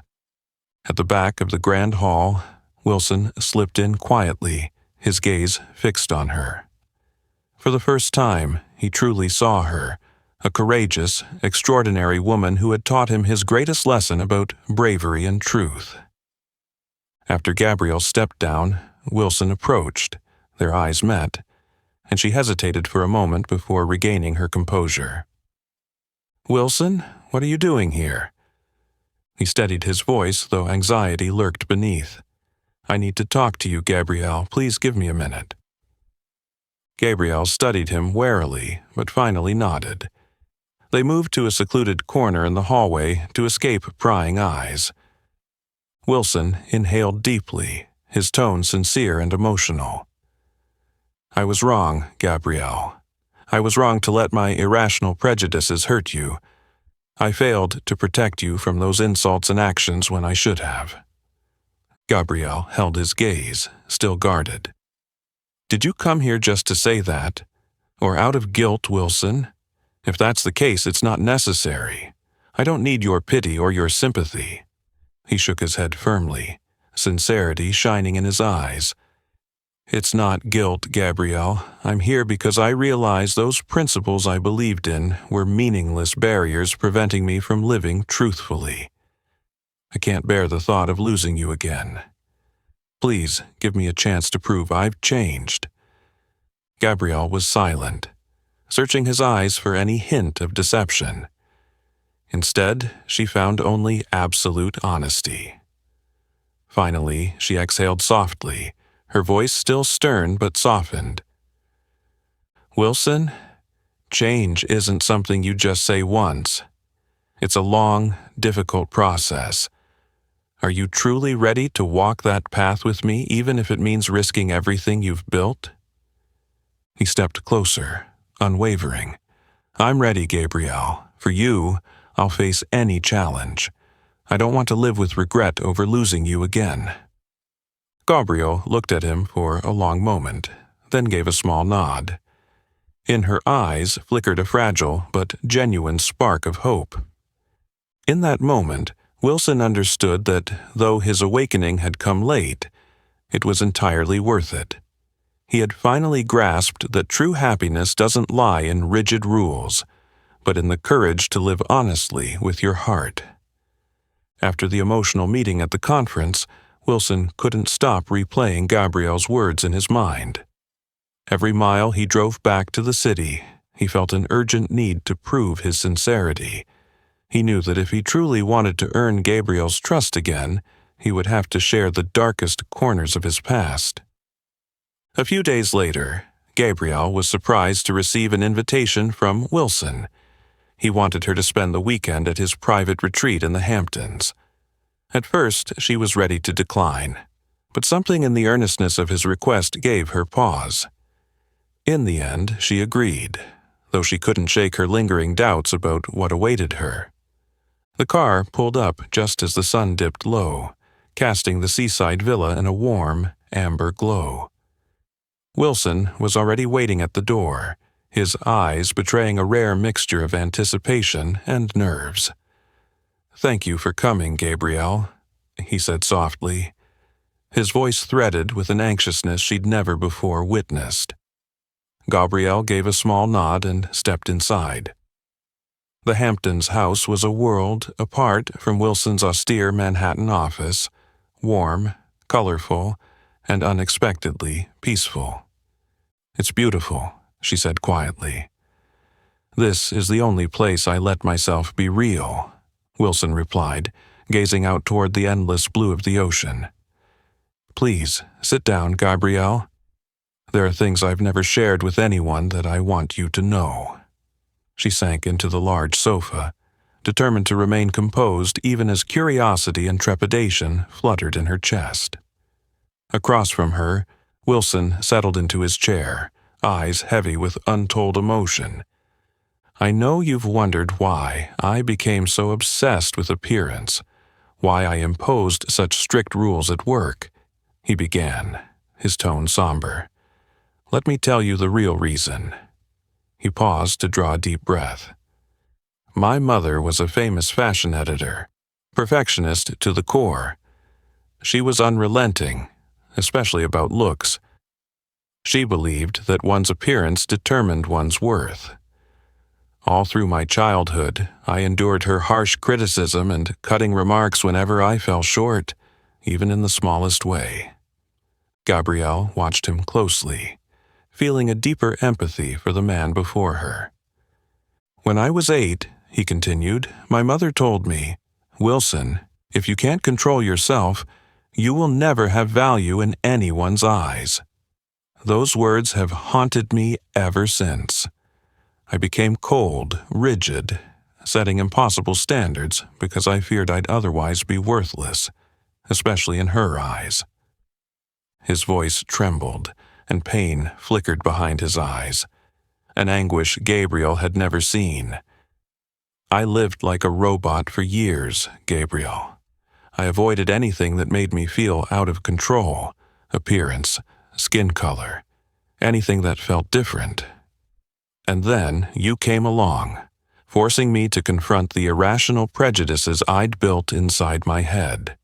At the back of the grand hall, Wilson slipped in quietly, his gaze fixed on her. For the first time, he truly saw her, a courageous, extraordinary woman who had taught him his greatest lesson about bravery and truth. After Gabrielle stepped down, Wilson approached. Their eyes met, and she hesitated for a moment before regaining her composure. "Wilson, what are you doing here?" He steadied his voice, though anxiety lurked beneath. "I need to talk to you, Gabrielle. Please give me a minute." Gabrielle studied him warily, but finally nodded. They moved to a secluded corner in the hallway to escape prying eyes. Wilson inhaled deeply, his tone sincere and emotional. "I was wrong, Gabrielle. I was wrong to let my irrational prejudices hurt you. I failed to protect you from those insults and actions when I should have." Gabrielle held his gaze, still guarded. "Did you come here just to say that? Or out of guilt, Wilson? If that's the case, it's not necessary. I don't need your pity or your sympathy." He shook his head firmly, sincerity shining in his eyes. "It's not guilt, Gabrielle. I'm here because I realize those principles I believed in were meaningless barriers preventing me from living truthfully. I can't bear the thought of losing you again. Please give me a chance to prove I've changed." Gabrielle was silent, searching his eyes for any hint of deception. Instead, she found only absolute honesty. Finally, she exhaled softly, her voice still stern but softened. "Wilson, change isn't something you just say once. It's a long, difficult process. Are you truly ready to walk that path with me, even if it means risking everything you've built?" He stepped closer, unwavering. "I'm ready, Gabrielle. For you, I'll face any challenge. I don't want to live with regret over losing you again." Gabrielle looked at him for a long moment, then gave a small nod. In her eyes flickered a fragile but genuine spark of hope. In that moment, Wilson understood that, though his awakening had come late, it was entirely worth it. He had finally grasped that true happiness doesn't lie in rigid rules, but in the courage to live honestly with your heart. After the emotional meeting at the conference, Wilson couldn't stop replaying Gabrielle's words in his mind. Every mile he drove back to the city, he felt an urgent need to prove his sincerity. He knew that if he truly wanted to earn Gabrielle's trust again, he would have to share the darkest corners of his past. A few days later, Gabrielle was surprised to receive an invitation from Wilson. He wanted her to spend the weekend at his private retreat in the Hamptons. At first, she was ready to decline, but something in the earnestness of his request gave her pause. In the end, she agreed, though she couldn't shake her lingering doubts about what awaited her. The car pulled up just as the sun dipped low, casting the seaside villa in a warm, amber glow. Wilson was already waiting at the door, his eyes betraying a rare mixture of anticipation and nerves. "Thank you for coming, Gabrielle," he said softly. His voice threaded with an anxiousness she'd never before witnessed. Gabrielle gave a small nod and stepped inside. The Hamptons' house was a world apart from Wilson's austere Manhattan office, warm, colorful, and unexpectedly peaceful. "It's beautiful," she said quietly. "This is the only place I let myself be real," Wilson replied, gazing out toward the endless blue of the ocean. "Please, sit down, Gabrielle. There are things I've never shared with anyone that I want you to know." She sank into the large sofa, determined to remain composed even as curiosity and trepidation fluttered in her chest. Across from her, Wilson settled into his chair, eyes heavy with untold emotion. "I know you've wondered why I became so obsessed with appearance, why I imposed such strict rules at work," he began, his tone somber. "Let me tell you the real reason." He paused to draw a deep breath. "My mother was a famous fashion editor, perfectionist to the core. She was unrelenting, especially about looks. She believed that one's appearance determined one's worth. All through my childhood, I endured her harsh criticism and cutting remarks whenever I fell short, even in the smallest way." Gabrielle watched him closely, feeling a deeper empathy for the man before her. "When I was 8, he continued, my mother told me, 'Wilson, if you can't control yourself, you will never have value in anyone's eyes.' Those words have haunted me ever since. I became cold, rigid, setting impossible standards because I feared I'd otherwise be worthless, especially in her eyes." His voice trembled, and pain flickered behind his eyes, an anguish Gabrielle had never seen. "I lived like a robot for years, Gabrielle. I avoided anything that made me feel out of control, appearance, skin color, anything that felt different. And then you came along, forcing me to confront the irrational prejudices I'd built inside my head."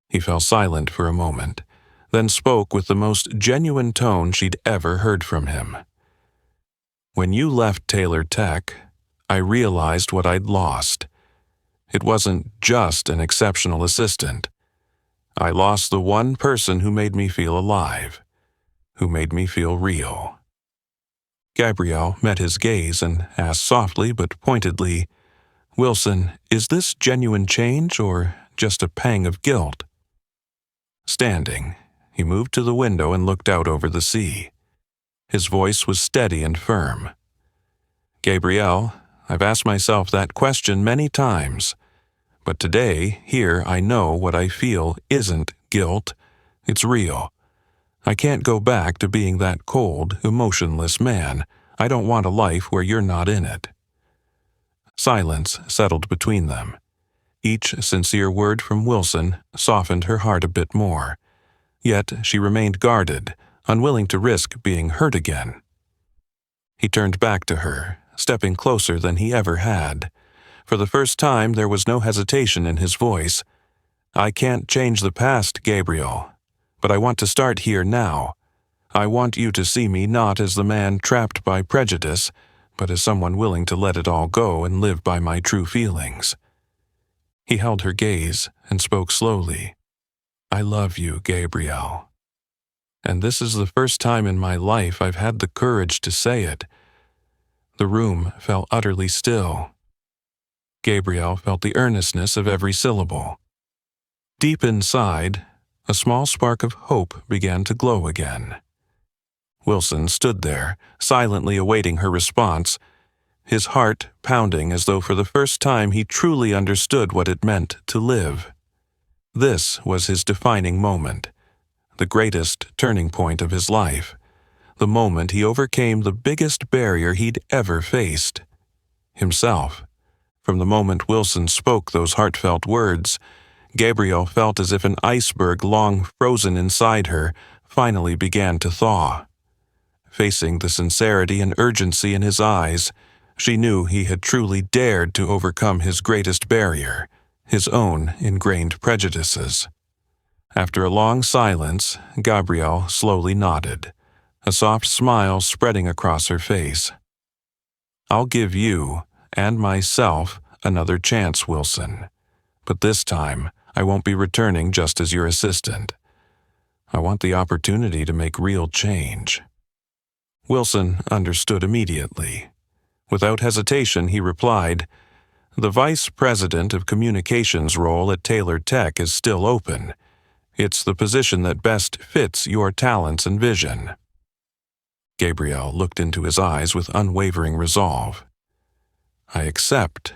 He fell silent for a moment, then spoke with the most genuine tone she'd ever heard from him. "When you left Taylor Tech, I realized what I'd lost. It wasn't just an exceptional assistant. I lost the one person who made me feel alive, who made me feel real." Gabrielle met his gaze and asked softly but pointedly, "Wilson, is this genuine change or just a pang of guilt?" Standing, he moved to the window and looked out over the sea. His voice was steady and firm. "Gabrielle, I've asked myself that question many times. But today, here, I know what I feel isn't guilt. It's real. I can't go back to being that cold, emotionless man. I don't want a life where you're not in it." Silence settled between them. Each sincere word from Wilson softened her heart a bit more. Yet she remained guarded, unwilling to risk being hurt again. He turned back to her, stepping closer than he ever had. For the first time, there was no hesitation in his voice. "I can't change the past, Gabrielle, but I want to start here now. I want you to see me not as the man trapped by prejudice, but as someone willing to let it all go and live by my true feelings." He held her gaze and spoke slowly. "I love you, Gabrielle. And this is the first time in my life I've had the courage to say it." The room fell utterly still. Gabrielle felt the earnestness of every syllable. Deep inside, a small spark of hope began to glow again. Wilson stood there, silently awaiting her response, his heart pounding as though for the first time he truly understood what it meant to live. This was his defining moment, the greatest turning point of his life, the moment he overcame the biggest barrier he'd ever faced, himself. From the moment Wilson spoke those heartfelt words, Gabrielle felt as if an iceberg long frozen inside her finally began to thaw. Facing the sincerity and urgency in his eyes, she knew he had truly dared to overcome his greatest barrier, his own ingrained prejudices. After a long silence, Gabrielle slowly nodded, a soft smile spreading across her face. "I'll give you and myself another chance, Wilson. But this time, I won't be returning just as your assistant. I want the opportunity to make real change." Wilson understood immediately. Without hesitation, he replied, "The Vice President of Communications role at Taylor Tech is still open. It's the position that best fits your talents and vision." Gabrielle looked into his eyes with unwavering resolve. "I accept."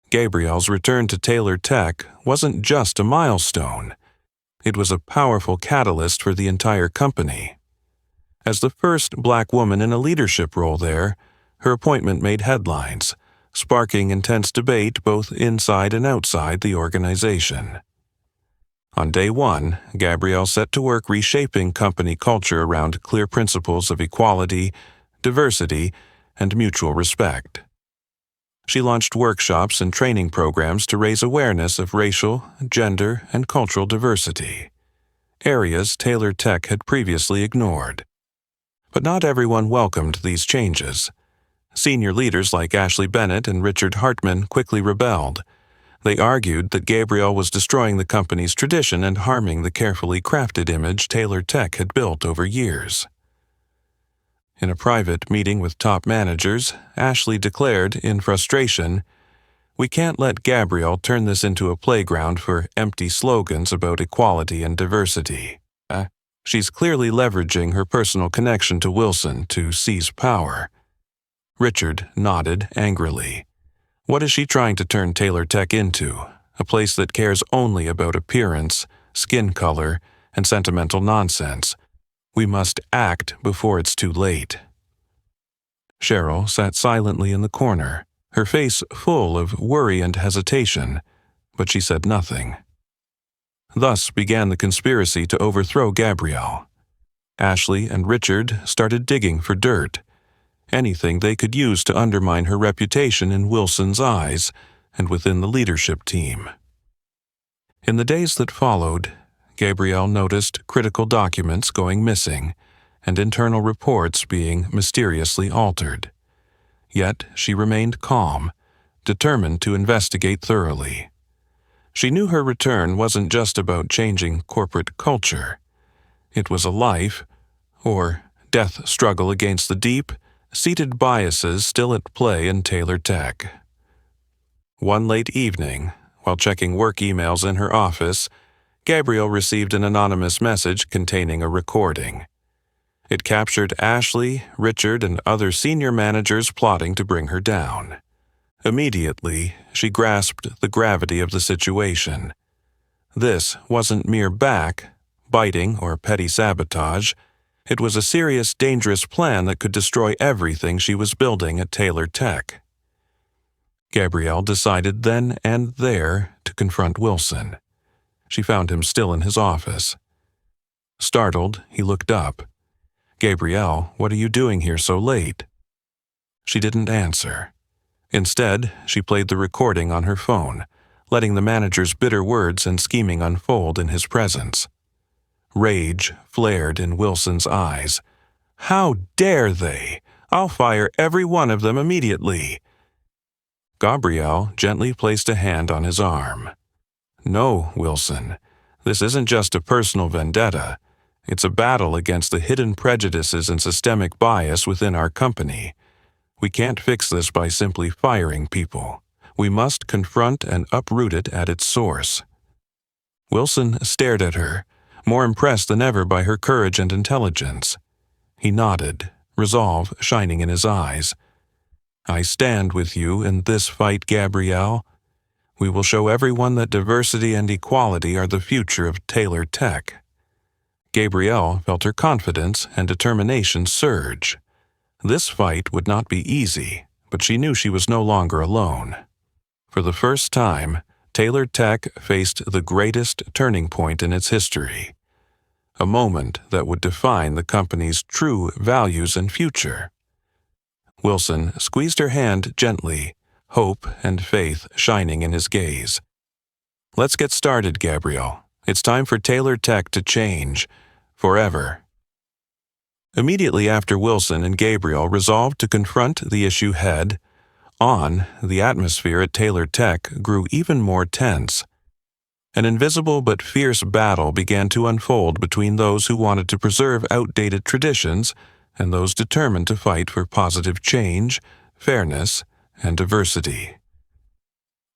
Gabrielle's return to Taylor Tech wasn't just a milestone. It was a powerful catalyst for the entire company. As the first Black woman in a leadership role there, her appointment made headlines, sparking intense debate both inside and outside the organization. On day one, Gabrielle set to work reshaping company culture around clear principles of equality, diversity, and mutual respect. She launched workshops and training programs to raise awareness of racial, gender, and cultural diversity, areas Taylor Tech had previously ignored. But not everyone welcomed these changes. Senior leaders like Ashley Bennett and Richard Hartman quickly rebelled. They argued that Gabrielle was destroying the company's tradition and harming the carefully crafted image Taylor Tech had built over years. In a private meeting with top managers, Ashley declared in frustration, "We can't let Gabrielle turn this into a playground for empty slogans about equality and diversity. She's clearly leveraging her personal connection to Wilson to seize power." Richard nodded angrily. "What is she trying to turn Taylor Tech into? A place that cares only about appearance, skin color, and sentimental nonsense. We must act before it's too late." Cheryl sat silently in the corner, her face full of worry and hesitation, but she said nothing. Thus began the conspiracy to overthrow Gabrielle. Ashley and Richard started digging for dirt, anything they could use to undermine her reputation in Wilson's eyes and within the leadership team. In the days that followed, Gabrielle noticed critical documents going missing and internal reports being mysteriously altered. Yet she remained calm, determined to investigate thoroughly. She knew her return wasn't just about changing corporate culture. It was a life, or death struggle against the deep-seated biases still at play in Taylor Tech. One late evening, while checking work emails in her office, Gabrielle received an anonymous message containing a recording. It captured Ashley, Richard, and other senior managers plotting to bring her down. Immediately, she grasped the gravity of the situation. This wasn't mere backbiting or petty sabotage. It was a serious, dangerous plan that could destroy everything she was building at Taylor Tech. Gabrielle decided then and there to confront Wilson. She found him still in his office. Startled, he looked up. "Gabrielle, what are you doing here so late?" She didn't answer. Instead, she played the recording on her phone, letting the manager's bitter words and scheming unfold in his presence. Rage flared in Wilson's eyes. "How dare they? I'll fire every one of them immediately." Gabrielle gently placed a hand on his arm. "No, Wilson, this isn't just a personal vendetta. It's a battle against the hidden prejudices and systemic bias within our company. We can't fix this by simply firing people. We must confront and uproot it at its source." Wilson stared at her, more impressed than ever by her courage and intelligence. He nodded, resolve shining in his eyes. "I stand with you in this fight, Gabrielle. We will show everyone that diversity and equality are the future of Taylor Tech." Gabrielle felt her confidence and determination surge. This fight would not be easy, but she knew she was no longer alone. For the first time, Taylor Tech faced the greatest turning point in its history, a moment that would define the company's true values and future. Wilson squeezed her hand gently, hope and faith shining in his gaze. "Let's get started, Gabrielle. It's time for Taylor Tech to change, forever." Immediately after Wilson and Gabrielle resolved to confront the issue head-on, the atmosphere at Taylor Tech grew even more tense. An invisible but fierce battle began to unfold between those who wanted to preserve outdated traditions and those determined to fight for positive change, fairness, and diversity.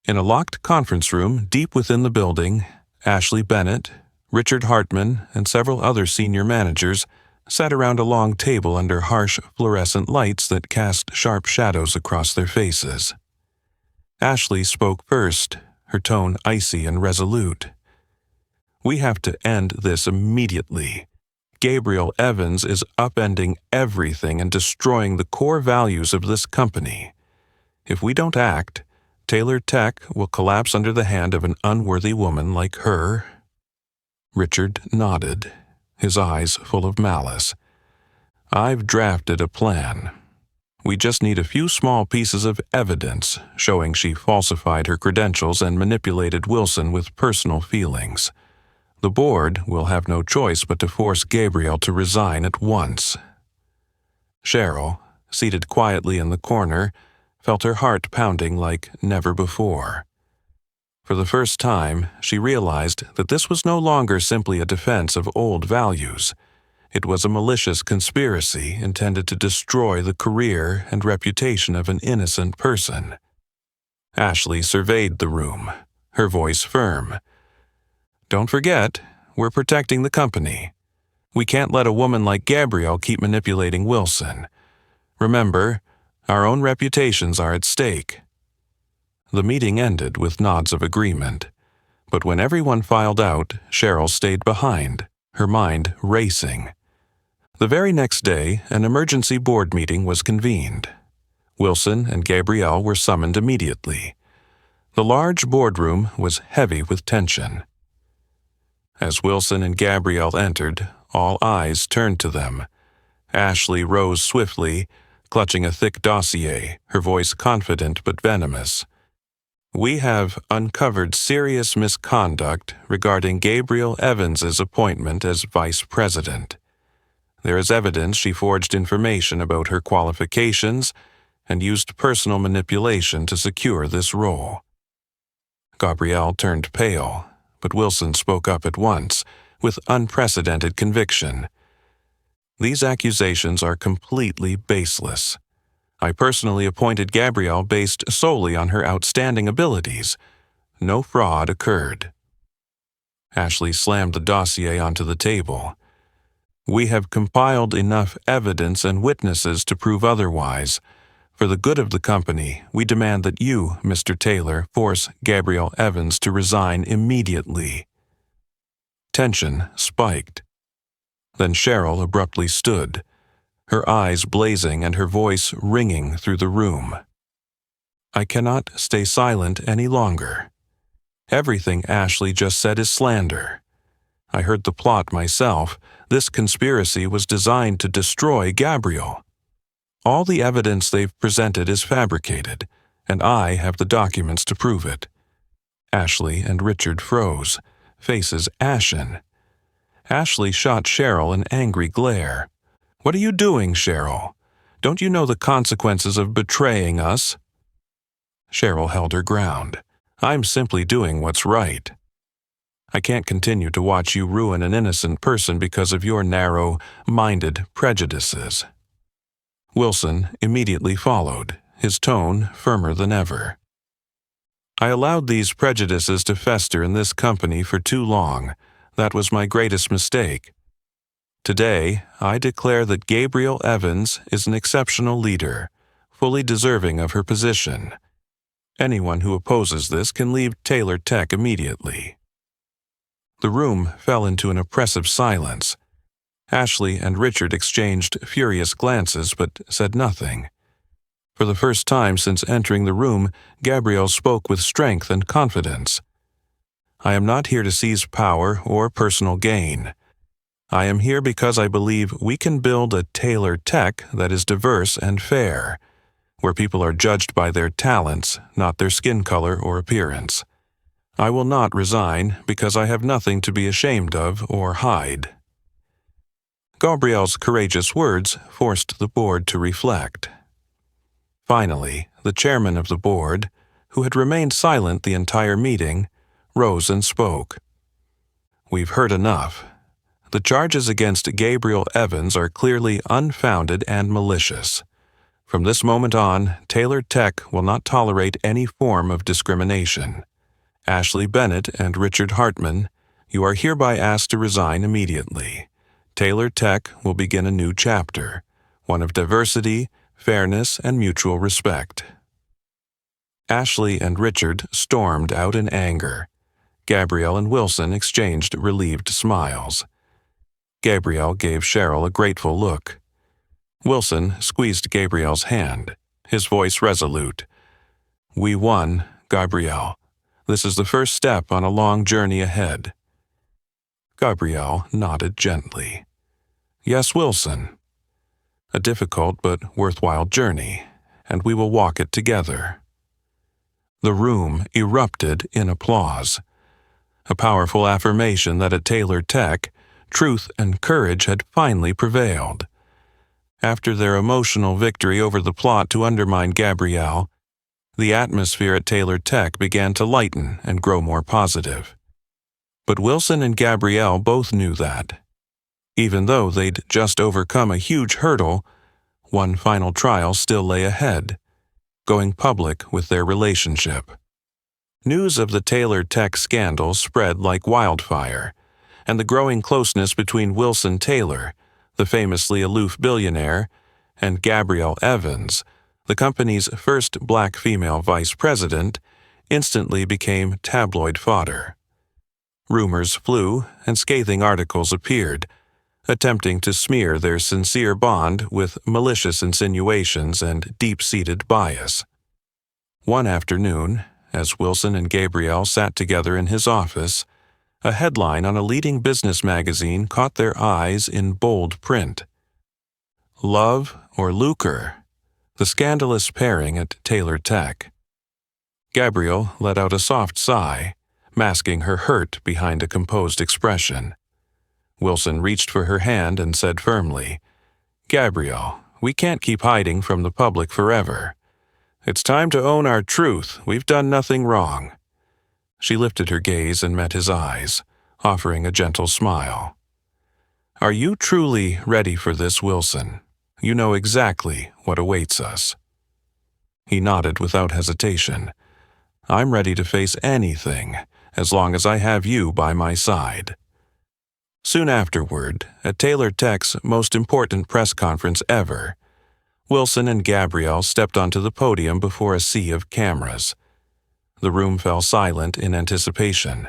In a locked conference room deep within the building, Ashley Bennett, Richard Hartman, and several other senior managers sat around a long table under harsh fluorescent lights that cast sharp shadows across their faces. Ashley spoke first, her tone icy and resolute. "We have to end this immediately. Gabrielle Evans is upending everything and destroying the core values of this company. If we don't act, Taylor Tech will collapse under the hand of an unworthy woman like her." Richard nodded, his eyes full of malice. "I've drafted a plan. We just need a few small pieces of evidence showing she falsified her credentials and manipulated Wilson with personal feelings. The board will have no choice but to force Gabrielle to resign at once." Cheryl, seated quietly in the corner, felt her heart pounding like never before. For the first time, she realized that this was no longer simply a defense of old values. It was a malicious conspiracy intended to destroy the career and reputation of an innocent person. Ashley surveyed the room, her voice firm. "Don't forget, we're protecting the company. We can't let a woman like Gabrielle keep manipulating Wilson. Remember, our own reputations are at stake." The meeting ended with nods of agreement, but when everyone filed out, Cheryl stayed behind, her mind racing. The very next day, an emergency board meeting was convened. Wilson and Gabrielle were summoned immediately. The large boardroom was heavy with tension. As Wilson and Gabrielle entered, all eyes turned to them. Ashley rose swiftly, clutching a thick dossier, her voice confident but venomous. "We have uncovered serious misconduct regarding Gabrielle Evans's appointment as vice president. There is evidence she forged information about her qualifications and used personal manipulation to secure this role." Gabrielle turned pale, but Wilson spoke up at once, with unprecedented conviction. These accusations are completely baseless. I personally appointed Gabrielle based solely on her outstanding abilities. No fraud occurred." Ashley slammed the dossier onto the table. "We have compiled enough evidence and witnesses to prove otherwise. For the good of the company, we demand that you, Mr. Taylor, force Gabrielle Evans to resign immediately." Tension spiked. Then Cheryl abruptly stood, her eyes blazing and her voice ringing through the room. "I cannot stay silent any longer. Everything Ashley just said is slander. I heard the plot myself. This conspiracy was designed to destroy Gabrielle. All the evidence they've presented is fabricated, and I have the documents to prove it." Ashley and Richard froze, faces ashen. Ashley shot Cheryl an angry glare. "What are you doing, Cheryl? Don't you know the consequences of betraying us?" Cheryl held her ground. "I'm simply doing what's right. I can't continue to watch you ruin an innocent person because of your narrow-minded prejudices." Wilson immediately followed, his tone firmer than ever. "I allowed these prejudices to fester in this company for too long. That was my greatest mistake. Today, I declare that Gabrielle Evans is an exceptional leader, fully deserving of her position. Anyone who opposes this can leave Taylor Tech immediately." The room fell into an oppressive silence. Ashley and Richard exchanged furious glances but said nothing. For the first time since entering the room, Gabrielle spoke with strength and confidence. "I am not here to seize power or personal gain. I am here because I believe we can build a Taylor Tech that is diverse and fair, where people are judged by their talents, not their skin color or appearance. I will not resign because I have nothing to be ashamed of or hide." Gabrielle's courageous words forced the board to reflect. Finally, the chairman of the board, who had remained silent the entire meeting, rose and spoke. "We've heard enough. The charges against Gabrielle Evans are clearly unfounded and malicious. From this moment on, Taylor Tech will not tolerate any form of discrimination. Ashley Bennett and Richard Hartman, you are hereby asked to resign immediately. Taylor Tech will begin a new chapter, one of diversity, fairness, and mutual respect." Ashley and Richard stormed out in anger. Gabrielle and Wilson exchanged relieved smiles. Gabrielle gave Cheryl a grateful look. Wilson squeezed Gabrielle's hand, his voice resolute. "We won, Gabrielle. This is the first step on a long journey ahead." Gabrielle nodded gently. "Yes, Wilson. A difficult but worthwhile journey, and we will walk it together." The room erupted in applause. A powerful affirmation that at Taylor Tech, truth and courage had finally prevailed. After their emotional victory over the plot to undermine Gabrielle, the atmosphere at Taylor Tech began to lighten and grow more positive. But Wilson and Gabrielle both knew that, even though they'd just overcome a huge hurdle, one final trial still lay ahead, going public with their relationship. News of the Taylor Tech scandal spread like wildfire, and the growing closeness between Wilson Taylor, the famously aloof billionaire, and Gabrielle Evans, the company's first black female vice president, instantly became tabloid fodder. Rumors flew and scathing articles appeared, attempting to smear their sincere bond with malicious insinuations and deep-seated bias. One afternoon, as Wilson and Gabrielle sat together in his office, a headline on a leading business magazine caught their eyes in bold print. "Love or Lucre? The scandalous pairing at Taylor Tech." Gabrielle let out a soft sigh, masking her hurt behind a composed expression. Wilson reached for her hand and said firmly, "Gabrielle, we can't keep hiding from the public forever. It's time to own our truth. We've done nothing wrong." She lifted her gaze and met his eyes, offering a gentle smile. Are you truly ready for this, Wilson? You know exactly what awaits us. He nodded without hesitation. I'm ready to face anything, as long as I have you by my side. Soon afterward, at Taylor Tech's most important press conference ever, Wilson and Gabrielle stepped onto the podium before a sea of cameras. The room fell silent in anticipation.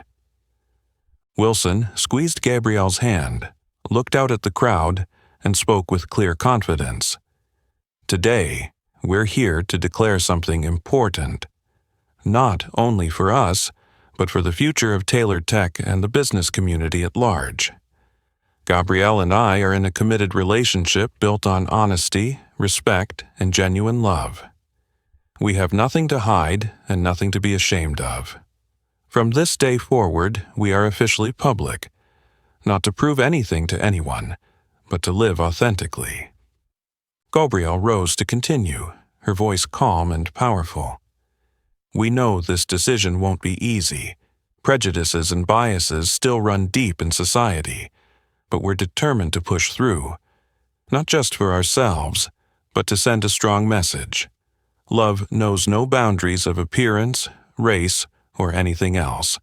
Wilson squeezed Gabrielle's hand, looked out at the crowd, and spoke with clear confidence. Today, we're here to declare something important. Not only for us, but for the future of Taylor Tech and the business community at large. Gabrielle and I are in a committed relationship built on honesty, respect, and genuine love. We have nothing to hide and nothing to be ashamed of. From this day forward, we are officially public, not to prove anything to anyone, but to live authentically. Gabrielle rose to continue, her voice calm and powerful. We know this decision won't be easy. Prejudices and biases still run deep in society, but we're determined to push through, not just for ourselves, but to send a strong message. Love knows no boundaries of appearance, race, or anything else.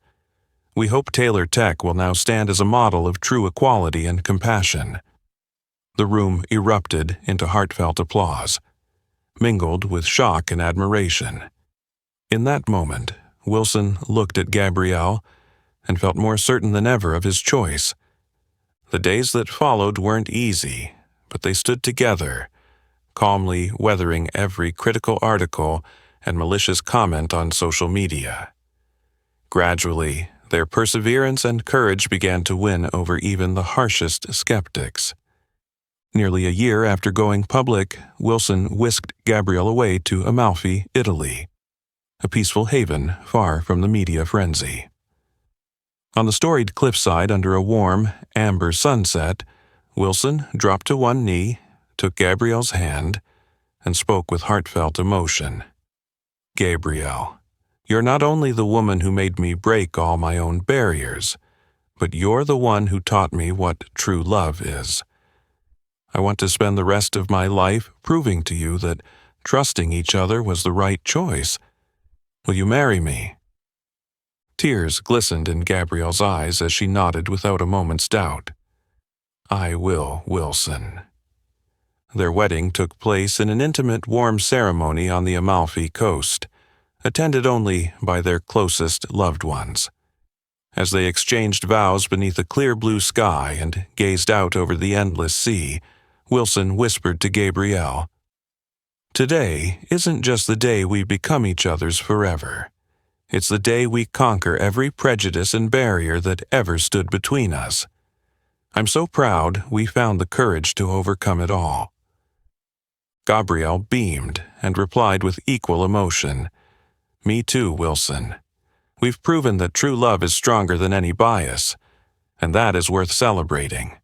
We hope Taylor Tech will now stand as a model of true equality and compassion. The room erupted into heartfelt applause, mingled with shock and admiration. In that moment, Wilson looked at Gabrielle and felt more certain than ever of his choice. The days that followed weren't easy, but they stood together, calmly weathering every critical article and malicious comment on social media. Gradually, their perseverance and courage began to win over even the harshest skeptics. Nearly a year after going public, Wilson whisked Gabrielle away to Amalfi, Italy, a peaceful haven far from the media frenzy. On the storied cliffside under a warm, amber sunset, Wilson dropped to one knee, took Gabrielle's hand, and spoke with heartfelt emotion. Gabrielle, you're not only the woman who made me break all my own barriers, but you're the one who taught me what true love is. I want to spend the rest of my life proving to you that trusting each other was the right choice. Will you marry me? Tears glistened in Gabrielle's eyes as she nodded without a moment's doubt. I will, Wilson. Their wedding took place in an intimate, warm ceremony on the Amalfi coast, attended only by their closest loved ones. As they exchanged vows beneath a clear blue sky and gazed out over the endless sea, Wilson whispered to Gabrielle, "Today isn't just the day we become each other's forever. It's the day we conquer every prejudice and barrier that ever stood between us. I'm so proud we found the courage to overcome it all." Gabrielle beamed and replied with equal emotion, "Me too, Wilson. We've proven that true love is stronger than any bias, and that is worth celebrating."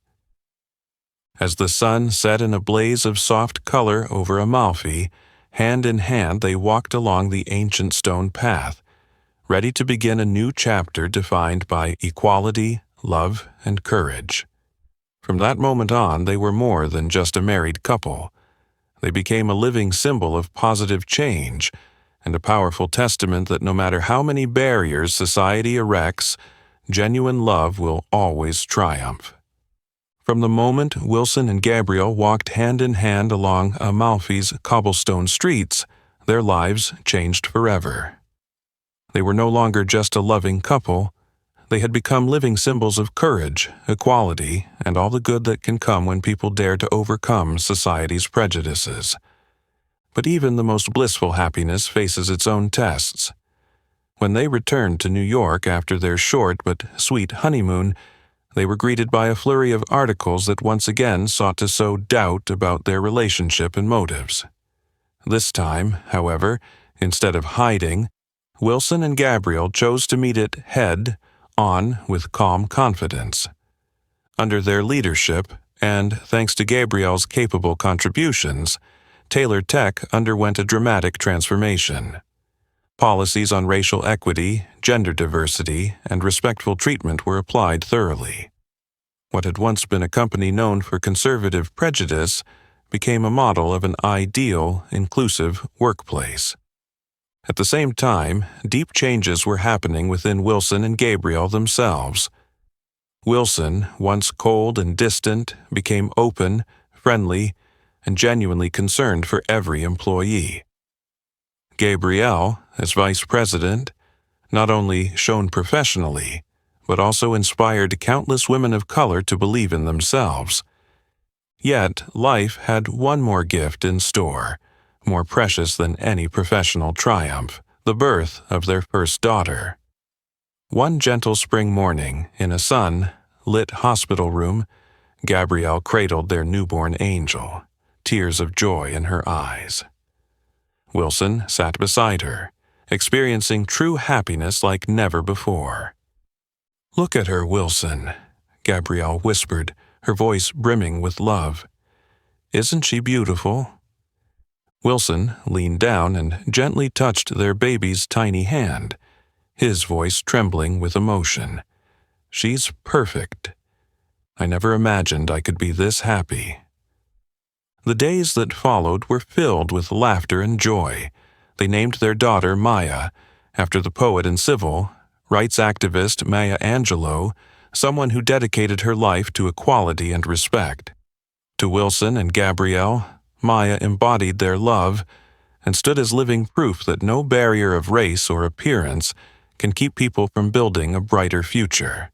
As the sun set in a blaze of soft color over Amalfi, hand in hand they walked along the ancient stone path, ready to begin a new chapter defined by equality, love, and courage. From that moment on, they were more than just a married couple. They became a living symbol of positive change and a powerful testament that no matter how many barriers society erects, genuine love will always triumph. From the moment Wilson and Gabrielle walked hand in hand along Amalfi's cobblestone streets, their lives changed forever. They were no longer just a loving couple. They had become living symbols of courage, equality, and all the good that can come when people dare to overcome society's prejudices. But even the most blissful happiness faces its own tests. When they returned to New York after their short but sweet honeymoon, they were greeted by a flurry of articles that once again sought to sow doubt about their relationship and motives. This time, however, instead of hiding, Wilson and Gabrielle chose to meet it head-on with calm confidence. Under their leadership, and thanks to Gabrielle's capable contributions, Taylor Tech underwent a dramatic transformation. Policies on racial equity, gender diversity, and respectful treatment were applied thoroughly. What had once been a company known for conservative prejudice became a model of an ideal, inclusive workplace. At the same time, deep changes were happening within Wilson and Gabrielle themselves. Wilson, once cold and distant, became open, friendly, and genuinely concerned for every employee. Gabrielle, as vice president, not only shone professionally, but also inspired countless women of color to believe in themselves. Yet, life had one more gift in store, more precious than any professional triumph, the birth of their first daughter. One gentle spring morning, in a sun-lit hospital room, Gabrielle cradled their newborn angel, tears of joy in her eyes. Wilson sat beside her, experiencing true happiness like never before. "Look at her, Wilson," Gabrielle whispered, her voice brimming with love. "Isn't she beautiful?" Wilson leaned down and gently touched their baby's tiny hand, his voice trembling with emotion. "She's perfect. I never imagined I could be this happy." The days that followed were filled with laughter and joy. They named their daughter Maya, after the poet and civil rights activist Maya Angelou, someone who dedicated her life to equality and respect. To Wilson and Gabrielle, Maya embodied their love and stood as living proof that no barrier of race or appearance can keep people from building a brighter future.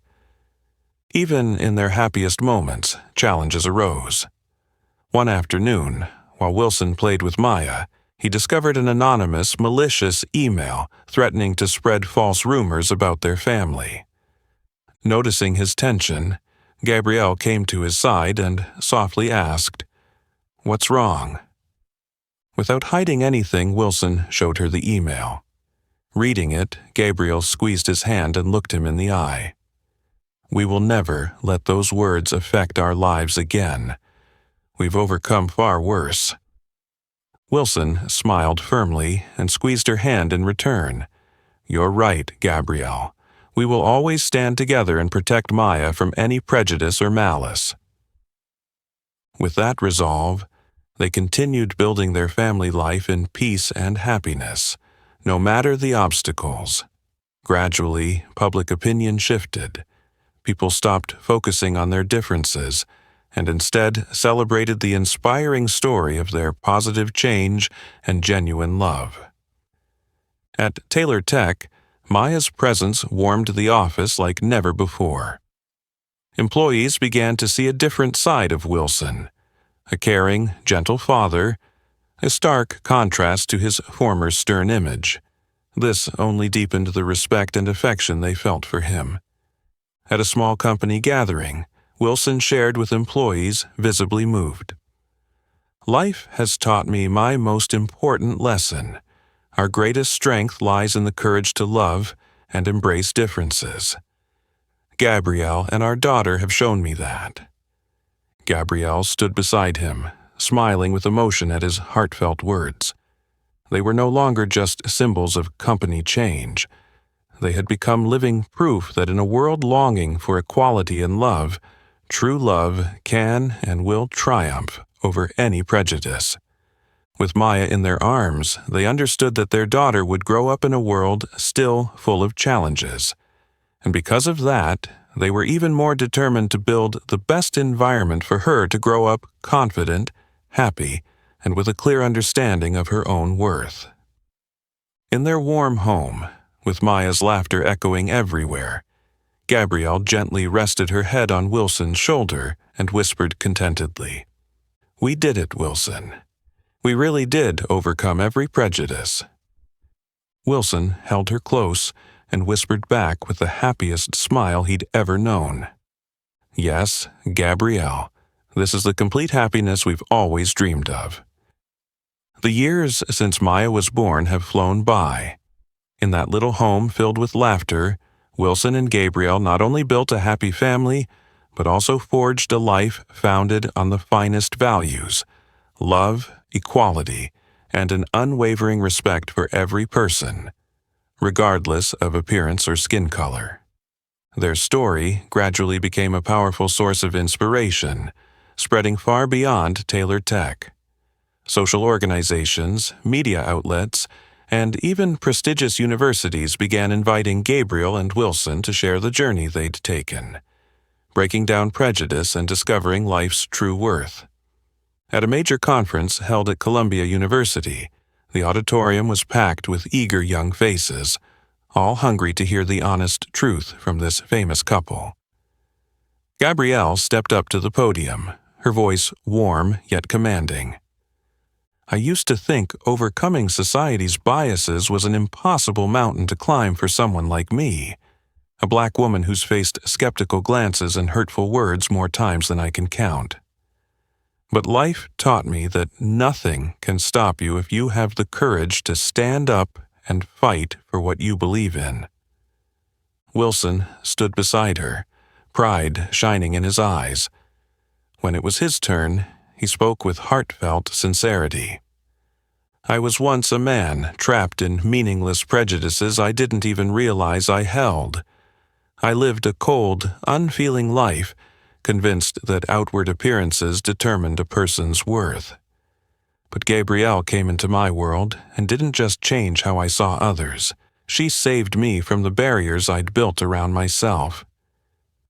Even in their happiest moments, challenges arose. One afternoon, while Wilson played with Maya, he discovered an anonymous, malicious email threatening to spread false rumors about their family. Noticing his tension, Gabrielle came to his side and softly asked, "What's wrong?" Without hiding anything, Wilson showed her the email. Reading it, Gabrielle squeezed his hand and looked him in the eye. "We will never let those words affect our lives again. We've overcome far worse." Wilson smiled firmly and squeezed her hand in return. "You're right, Gabrielle. We will always stand together and protect Maya from any prejudice or malice." With that resolve, they continued building their family life in peace and happiness, no matter the obstacles. Gradually, public opinion shifted. People stopped focusing on their differences and instead celebrated the inspiring story of their positive change and genuine love. At Taylor Tech, Maya's presence warmed the office like never before. Employees began to see a different side of Wilson, a caring, gentle father, a stark contrast to his former stern image. This only deepened the respect and affection they felt for him. At a small company gathering, Wilson shared with employees visibly moved. "Life has taught me my most important lesson. Our greatest strength lies in the courage to love and embrace differences. Gabrielle and our daughter have shown me that." Gabrielle stood beside him, smiling with emotion at his heartfelt words. They were no longer just symbols of company change. They had become living proof that in a world longing for equality and love, true love can and will triumph over any prejudice. With Maya in their arms, they understood that their daughter would grow up in a world still full of challenges. And because of that, they were even more determined to build the best environment for her to grow up confident, happy, and with a clear understanding of her own worth. In their warm home, with Maya's laughter echoing everywhere, Gabrielle gently rested her head on Wilson's shoulder and whispered contentedly, "We did it, Wilson. We really did overcome every prejudice." Wilson held her close and whispered back with the happiest smile he'd ever known, "Yes, Gabrielle, this is the complete happiness we've always dreamed of." The years since Maya was born have flown by. In that little home filled with laughter, Wilson and Gabrielle not only built a happy family, but also forged a life founded on the finest values: love, equality, and an unwavering respect for every person, regardless of appearance or skin color. Their story gradually became a powerful source of inspiration, spreading far beyond Taylor Tech. Social organizations, media outlets, and even prestigious universities began inviting Gabrielle and Wilson to share the journey they'd taken, breaking down prejudice and discovering life's true worth. At a major conference held at Columbia University, the auditorium was packed with eager young faces, all hungry to hear the honest truth from this famous couple. Gabrielle stepped up to the podium, her voice warm yet commanding. I used to think overcoming society's biases was an impossible mountain to climb for someone like me, a black woman who's faced skeptical glances and hurtful words more times than I can count. But life taught me that nothing can stop you if you have the courage to stand up and fight for what you believe in. Wilson stood beside her, pride shining in his eyes. When it was his turn, he spoke with heartfelt sincerity. I was once a man trapped in meaningless prejudices I didn't even realize I held. I lived a cold, unfeeling life, convinced that outward appearances determined a person's worth. But Gabrielle came into my world and didn't just change how I saw others. She saved me from the barriers I'd built around myself.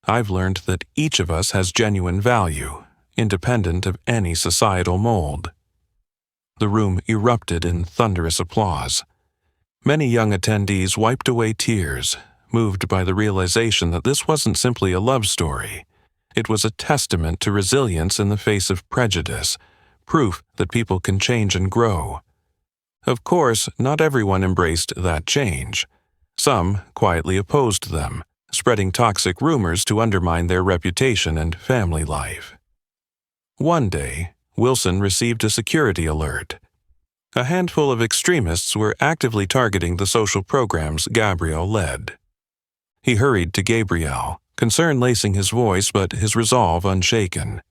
I've learned that each of us has genuine value, independent of any societal mold. The room erupted in thunderous applause. Many young attendees wiped away tears, moved by the realization that this wasn't simply a love story. It was a testament to resilience in the face of prejudice, proof that people can change and grow. Of course, not everyone embraced that change. Some quietly opposed them, spreading toxic rumors to undermine their reputation and family life. One day, Wilson received a security alert. A handful of extremists were actively targeting the social programs Gabrielle led. He hurried to Gabrielle, concern lacing his voice but his resolve unshaken.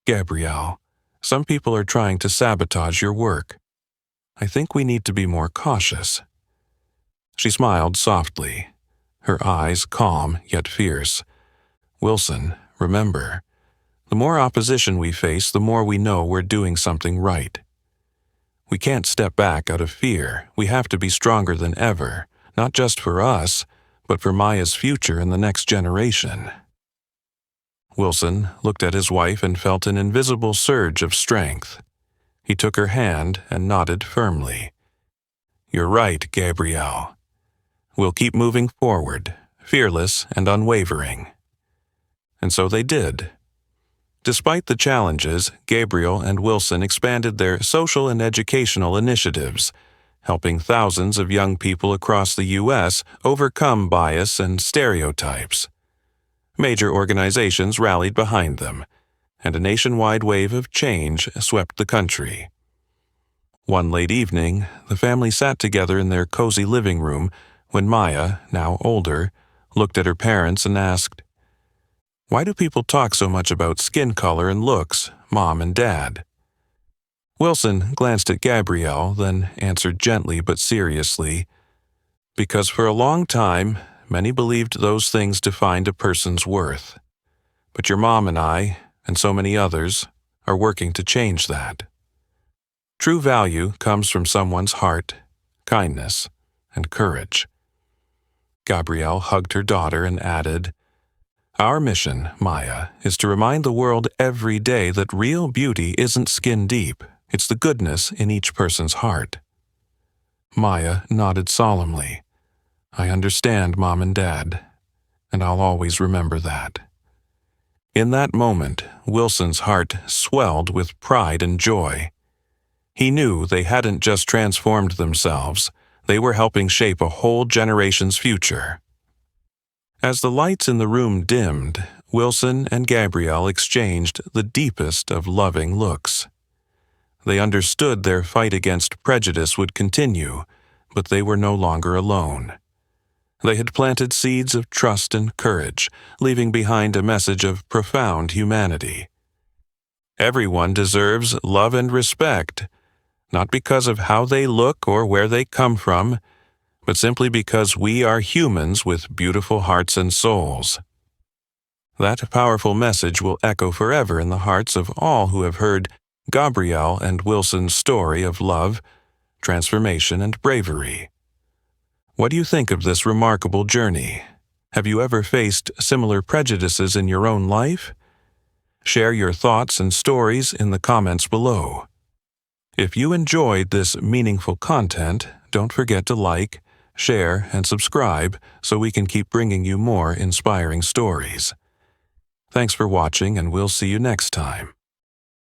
Gabrielle, some people are trying to sabotage your work. I think we need to be more cautious. She smiled softly, her eyes calm yet fierce. Wilson, remember, the more opposition we face, the more we know we're doing something right. We can't step back out of fear. We have to be stronger than ever, not just for us, but for Maya's future and the next generation. Wilson looked at his wife and felt an invisible surge of strength. He took her hand and nodded firmly. You're right, Gabrielle. We'll keep moving forward, fearless and unwavering. And so they did. Despite the challenges, Gabrielle and Wilson expanded their social and educational initiatives, helping thousands of young people across the U.S. overcome bias and stereotypes. Major organizations rallied behind them, and a nationwide wave of change swept the country. One late evening, the family sat together in their cozy living room when Maya, now older, looked at her parents and asked, "Why do people talk so much about skin color and looks, Mom and Dad?" Wilson glanced at Gabrielle, then answered gently but seriously, "Because for a long time, many believed those things defined a person's worth. But your mom and I, and so many others, are working to change that. True value comes from someone's heart, kindness, and courage." Gabrielle hugged her daughter and added, "Our mission, Maya, is to remind the world every day that real beauty isn't skin deep. It's the goodness in each person's heart." Maya nodded solemnly. "I understand, Mom and Dad, and I'll always remember that." In that moment, Wilson's heart swelled with pride and joy. He knew they hadn't just transformed themselves, they were helping shape a whole generation's future. As the lights in the room dimmed, Wilson and Gabrielle exchanged the deepest of loving looks. They understood their fight against prejudice would continue, but they were no longer alone. They had planted seeds of trust and courage, leaving behind a message of profound humanity. Everyone deserves love and respect, not because of how they look or where they come from, but simply because we are humans with beautiful hearts and souls. That powerful message will echo forever in the hearts of all who have heard Gabrielle and Wilson's story of love, transformation, and bravery. What do you think of this remarkable journey? Have you ever faced similar prejudices in your own life? Share your thoughts and stories in the comments below. If you enjoyed this meaningful content, don't forget to like, share, and subscribe so we can keep bringing you more inspiring stories. Thanks for watching, and we'll see you next time.